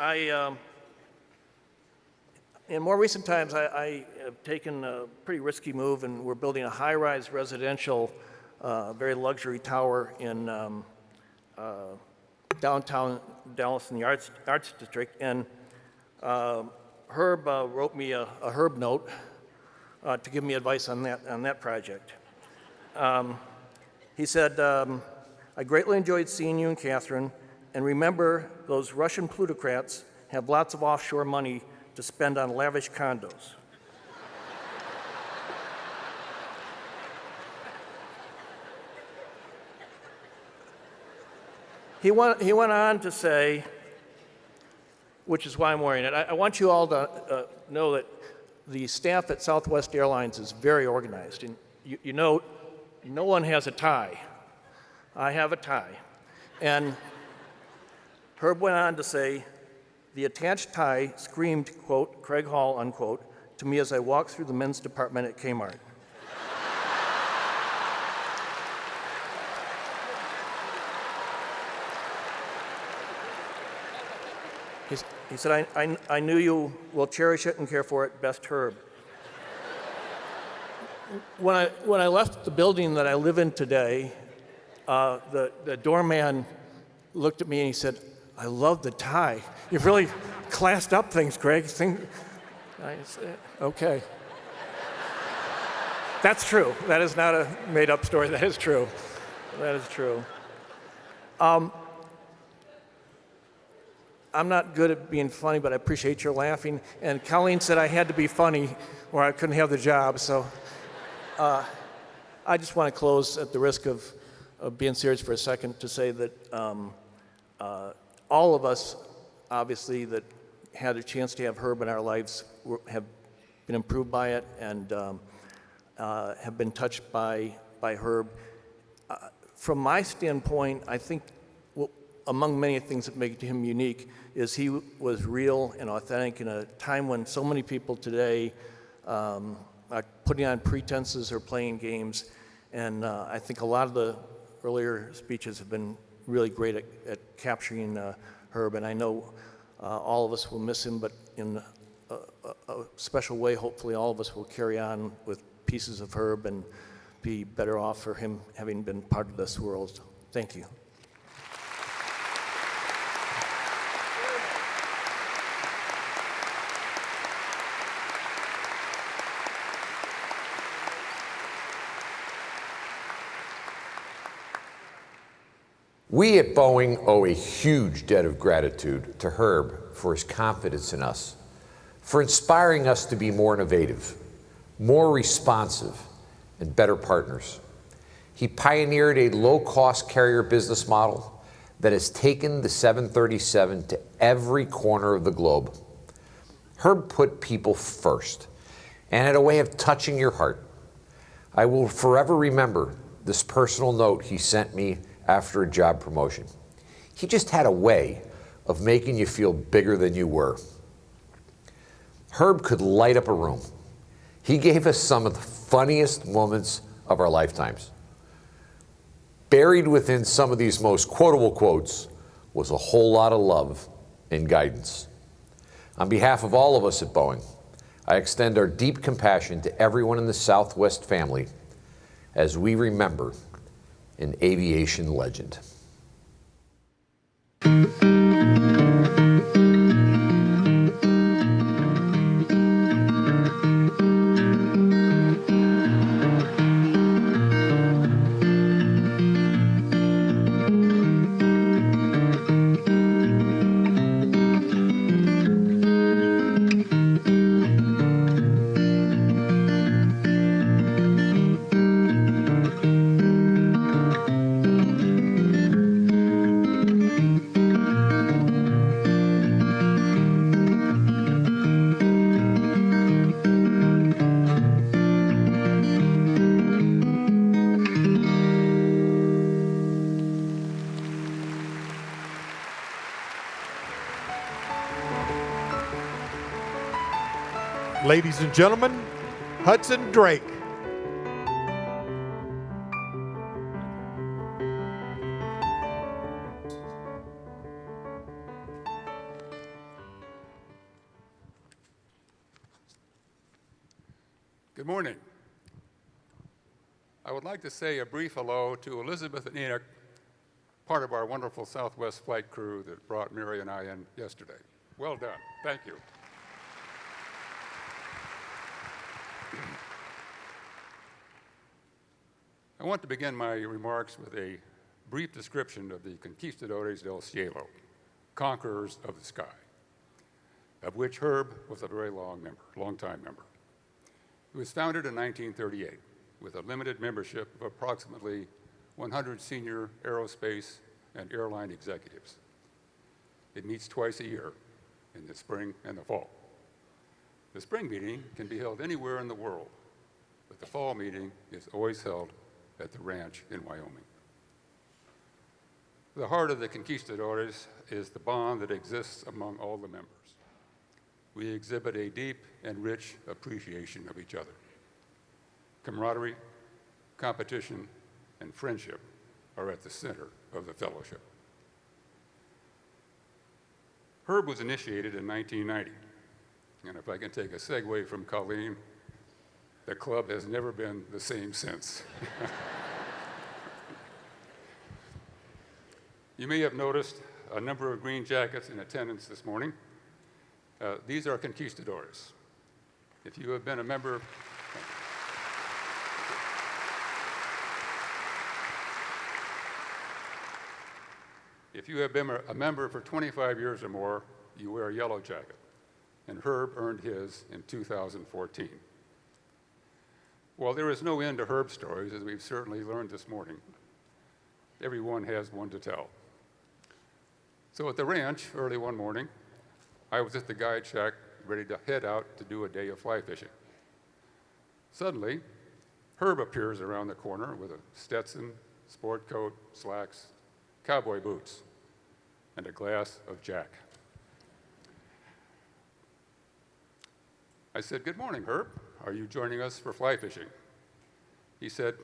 in more recent times, I have taken a pretty risky move, and we're building a high-rise residential, very luxury tower in downtown Dallas in the Arts District. And Herb wrote me a Herb note to give me advice on that project. He said, I greatly enjoyed seeing you and Catherine, and remember those Russian plutocrats have lots of offshore money to spend on lavish condos. He went on to say, which is why I'm wearing it, I want you all to know that the staff at Southwest Airlines is very organized. And you know, no one has a tie. I have a tie. And Herb went on to say, the attached tie screamed, quote, Craig Hall, unquote, to me as I walked through the men's department at Kmart. He said, I knew you will cherish it and care for it, best Herb. When I left the building that I live in today, the doorman looked at me and he said, I love the tie. You've really classed up things, Craig. I said, okay. That's true. That is not a made-up story. That is true. That is true. I'm not good at being funny, but I appreciate your laughing. And Colleen said I had to be funny or I couldn't have the job. So I just want to close at the risk of being serious for a second to say that all of us, obviously, that had a chance to have Herb in our lives have been improved by it and have been touched by Herb. From my standpoint, I think among many things that make him unique is he was real and authentic in a time when so many people today are putting on pretenses or playing games. And I think a lot of the earlier speeches have been really great at capturing Herb. And I know all of us will miss him, but in a special way, hopefully all of us will carry on with pieces of Herb and be better off for him having been part of this world. Thank you. We at Boeing owe a huge debt of gratitude to Herb for his confidence in us, for inspiring us to be more innovative, more responsive, and better partners. He pioneered a low-cost carrier business model that has taken the 737 to every corner of the globe. Herb put people first and had a way of touching your heart. I will forever remember this personal note he sent me after a job promotion. He just had a way of making you feel bigger than you were. Herb could light up a room. He gave us some of the funniest moments of our lifetimes. Buried within some of these most quotable quotes was a whole lot of love and guidance. On behalf of all of us at Boeing, I extend our deep compassion to everyone in the Southwest family as we remember an aviation legend. Ladies and gentlemen, Hudson Drake. Good morning. I would like to say a brief hello to Elizabeth and Enoch, part of our wonderful Southwest flight crew that brought Mary and I in yesterday. Well done. Thank you. I want to begin my remarks with a brief description of the Conquistadores del Cielo, conquerors of the sky, of which Herb was a very long-time member. It was founded in 1938 with a limited membership of approximately 100 senior aerospace and airline executives. It meets twice a year, in the spring and the fall. The spring meeting can be held anywhere in the world, but the fall meeting is always held at the ranch in Wyoming. The heart of the Conquistadores is the bond that exists among all the members. We exhibit a deep and rich appreciation of each other. Camaraderie, competition, and friendship are at the center of the fellowship. Herb was initiated in 1990, and if I can take a segue from Colleen, the club has never been the same since. You may have noticed a number of green jackets in attendance this morning. These are conquistadores. If you have been a member, if you have been a member for 25 years or more, you wear a yellow jacket, and Herb earned his in 2014. While there is no end to Herb stories, as we've certainly learned this morning, everyone has one to tell. So at the ranch early one morning, I was at the guide shack ready to head out to do a day of fly fishing. Suddenly, Herb appears around the corner with a Stetson, sport coat, slacks, cowboy boots, and a glass of Jack. I said, "Good morning, Herb. Are you joining us for fly fishing?" He said,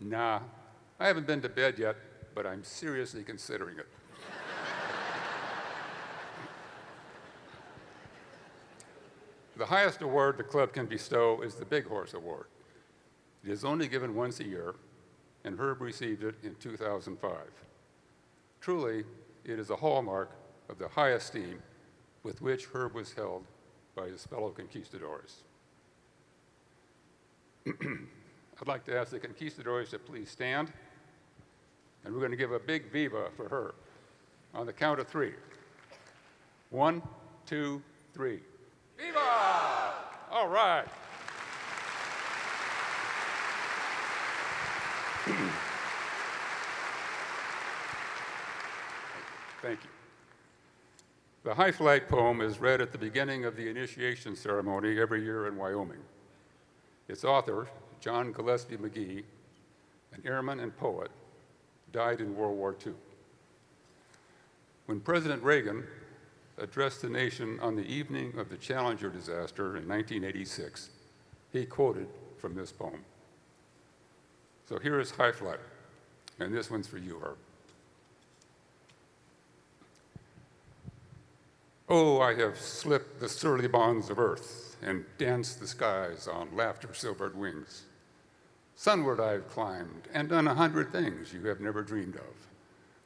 "Nah, I haven't been to bed yet, but I'm seriously considering it." The highest award the club can bestow is the Big Horse Award. It is only given once a year, and Herb received it in 2005. Truly, it is a hallmark of the high esteem with which Herb was held by his fellow conquistadors. I'd like to ask the conquistadors to please stand, and we're going to give a big viva for Herb on the count of 3. 1, 2, 3. Viva! All right. Thank you. The High Flag poem is read at the beginning of the initiation ceremony every year in Wyoming. Its author, John Gillespie McGee, an airman and poet, died in World War II. When President Reagan addressed the nation on the evening of the Challenger disaster in 1986, he quoted from this poem. So here is High Flag, and this one's for you, Herb. Oh, I have slipped the surly bonds of earth and danced the skies on laughter-silvered wings. Sunward I've climbed and done 100 things you have never dreamed of,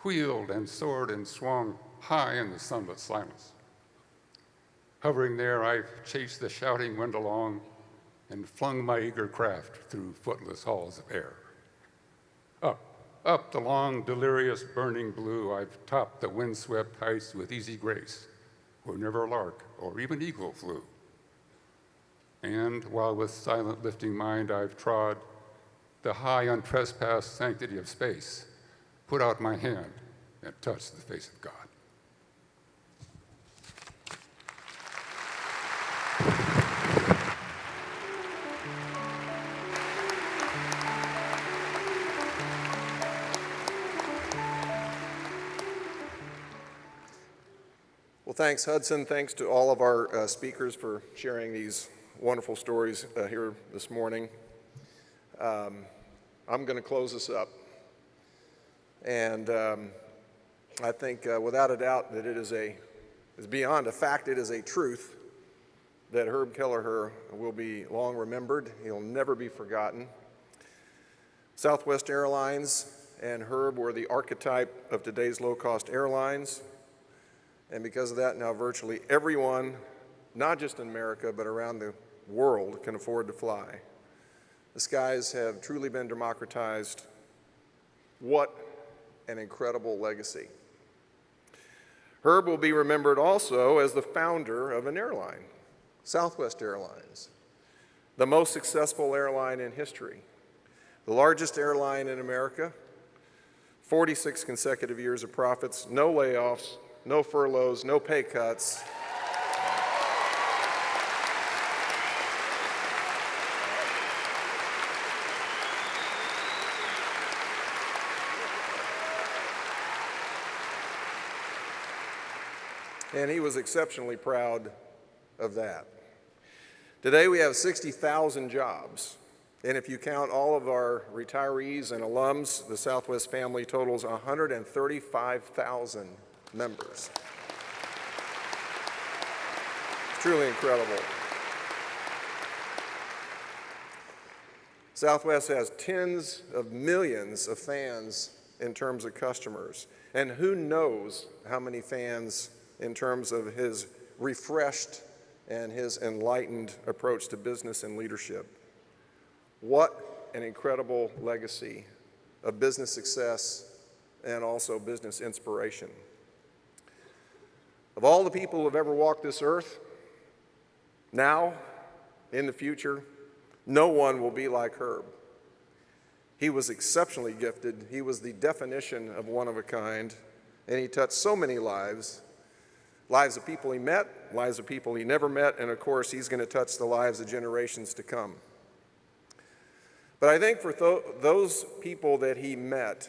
wheeled and soared and swung high in the sunlit silence. Hovering there, I've chased the shouting wind along and flung my eager craft through footless halls of air. Up the long, delirious, burning blue, I've topped the windswept heights with easy grace, where never lark or even eagle flew. And while with silent lifting mind I've trod the high untrespassed sanctity of space, put out my hand and touched the face of God. Well, thanks, Hudson. Thanks to all of our speakers for sharing these wonderful stories here this morning. I'm going to close this up. And I think without a doubt that it is beyond a fact, it is a truth that Herb Kelleher will be long remembered. He'll never be forgotten. Southwest Airlines and Herb were the archetype of today's low-cost airlines. And because of that, now virtually everyone, not just in America, but around the world, can afford to fly. The skies have truly been democratized. What an incredible legacy. Herb will be remembered also as the founder of an airline, Southwest Airlines, the most successful airline in history, the largest airline in America, 46 consecutive years of profits, no layoffs, no furloughs, no pay cuts. And he was exceptionally proud of that. Today we have 60,000 jobs. And if you count all of our retirees and alums, the Southwest family totals 135,000 members. It's truly incredible. Southwest has tens of millions of fans in terms of customers. And who knows how many fans in terms of his refreshed and his enlightened approach to business and leadership. What an incredible legacy of business success and also business inspiration. Of all the people who have ever walked this earth, now, in the future, no one will be like Herb. He was exceptionally gifted. He was the definition of one of a kind, and he touched so many lives. Lives of people he met, lives of people he never met, and of course, he's going to touch the lives of generations to come. But I think for those people that he met,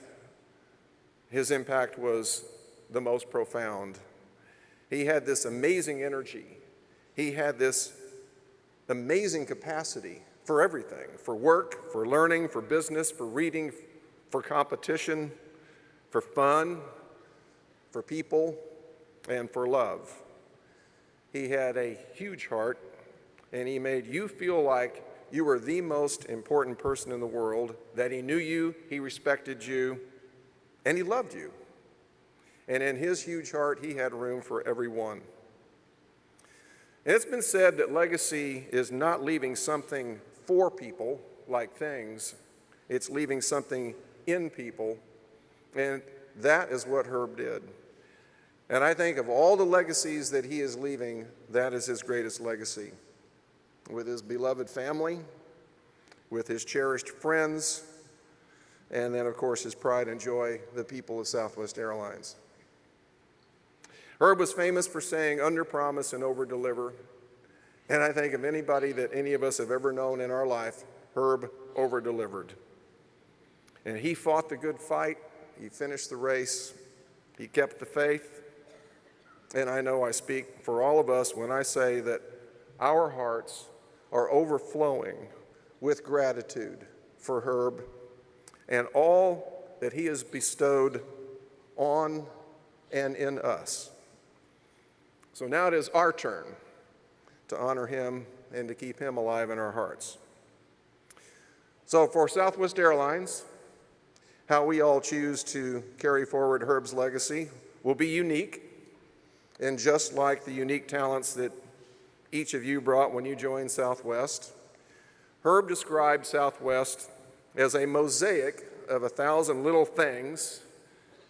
his impact was the most profound. He had this amazing energy. He had this amazing capacity for everything, for work, for learning, for business, for reading, for competition, for fun, for people, and for love. He had a huge heart, and he made you feel like you were the most important person in the world, that he knew you, he respected you, and he loved you. And in his huge heart, he had room for everyone. And it's been said that legacy is not leaving something for people, like things, it's leaving something in people, and that is what Herb did. And I think of all the legacies that he is leaving, that is his greatest legacy. With his beloved family, with his cherished friends, and then, of course, his pride and joy, the people of Southwest Airlines. Herb was famous for saying, under-promise and over-deliver. And I think of anybody that any of us have ever known in our life, Herb over-delivered. And he fought the good fight. He finished the race. He kept the faith. And I know I speak for all of us when I say that our hearts are overflowing with gratitude for Herb and all that he has bestowed on and in us. So now it is our turn to honor him and to keep him alive in our hearts. So for Southwest Airlines, how we all choose to carry forward Herb's legacy will be unique. And just like the unique talents that each of you brought when you joined Southwest, Herb described Southwest as a mosaic of 1,000 little things,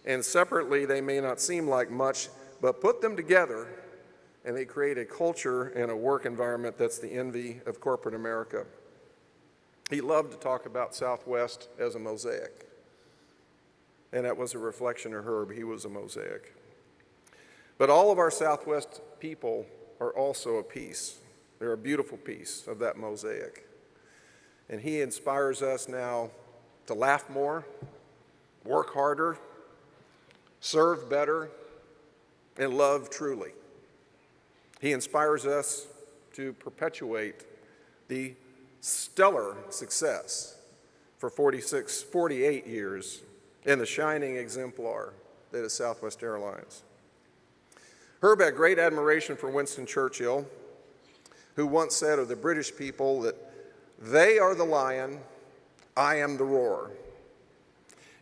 and separately they may not seem like much, but put them together and they create a culture and a work environment that's the envy of corporate America. He loved to talk about Southwest as a mosaic, and that was a reflection of Herb. He was a mosaic. But all of our Southwest people are also a piece. They're a beautiful piece of that mosaic. And he inspires us now to laugh more, work harder, serve better, and love truly. He inspires us to perpetuate the stellar success for 48 years and the shining exemplar that is Southwest Airlines. Herb had great admiration for Winston Churchill, who once said of the British people that they are the lion, I am the roar.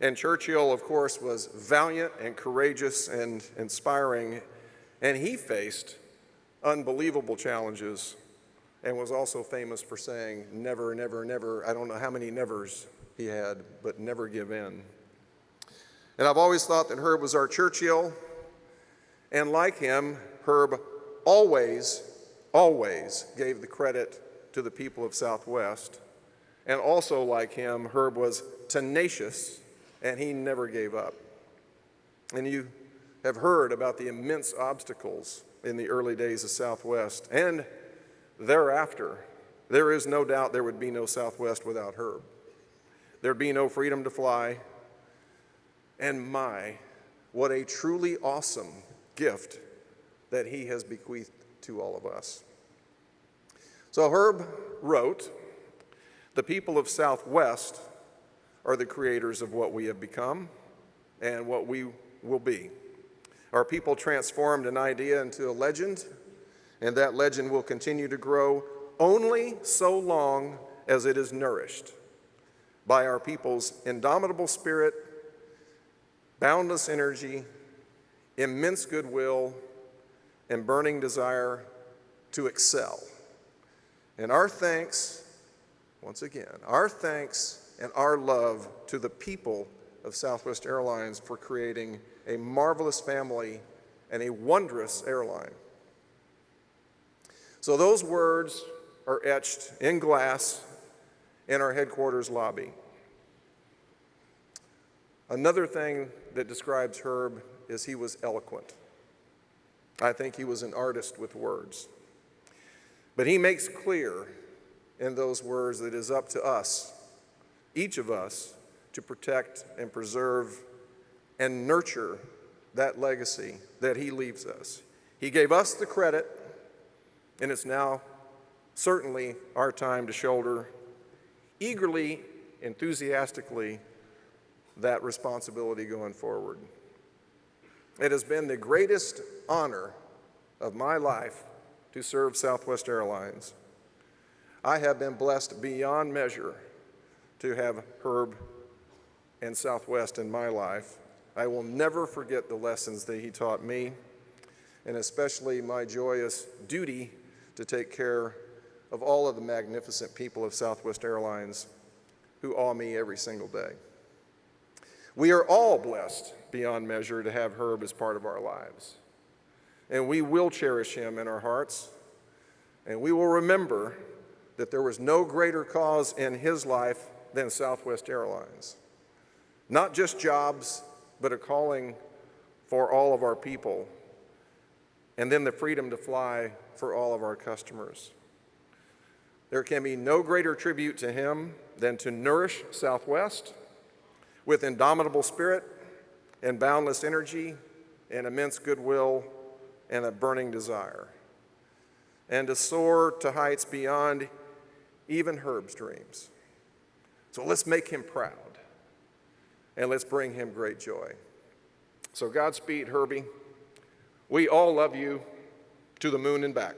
And Churchill, of course, was valiant and courageous and inspiring, and he faced unbelievable challenges and was also famous for saying, never, never, never. I don't know how many nevers he had, but never give in. And I've always thought that Herb was our Churchill, and like him, Herb always gave the credit to the people of Southwest. And also like him, Herb was tenacious, and he never gave up. And you have heard about the immense obstacles in the early days of Southwest, and thereafter. There is no doubt there would be no Southwest without Herb. There'd be no freedom to fly, and what a truly awesome gift that he has bequeathed to all of us. So Herb wrote, "The people of Southwest are the creators of what we have become and what we will be. Our people transformed an idea into a legend, and that legend will continue to grow only so long as it is nourished by our people's indomitable spirit, boundless energy, immense goodwill, and burning desire to excel. And our thanks, once again, our thanks and our love to the people of Southwest Airlines for creating a marvelous family and a wondrous airline." So those words are etched in glass in our headquarters lobby. Another thing that describes Herb is he was eloquent. I think he was an artist with words. But he makes clear in those words that it is up to us, each of us, to protect and preserve and nurture that legacy that he leaves us. He gave us the credit, and it's now certainly our time to shoulder eagerly, enthusiastically, that responsibility going forward. It has been the greatest honor of my life to serve Southwest Airlines. I have been blessed beyond measure to have Herb and Southwest in my life. I will never forget the lessons that he taught me, and especially my joyous duty to take care of all of the magnificent people of Southwest Airlines who awe me every single day. We are all blessed beyond measure to have Herb as part of our lives, and we will cherish him in our hearts, and we will remember that there was no greater cause in his life than Southwest Airlines. Not just jobs, but a calling for all of our people, and then the freedom to fly for all of our customers. There can be no greater tribute to him than to nourish Southwest with indomitable spirit and boundless energy and immense goodwill and a burning desire, and to soar to heights beyond even Herb's dreams. So let's make him proud, and let's bring him great joy. So Godspeed, Herbie. We all love you to the moon and back.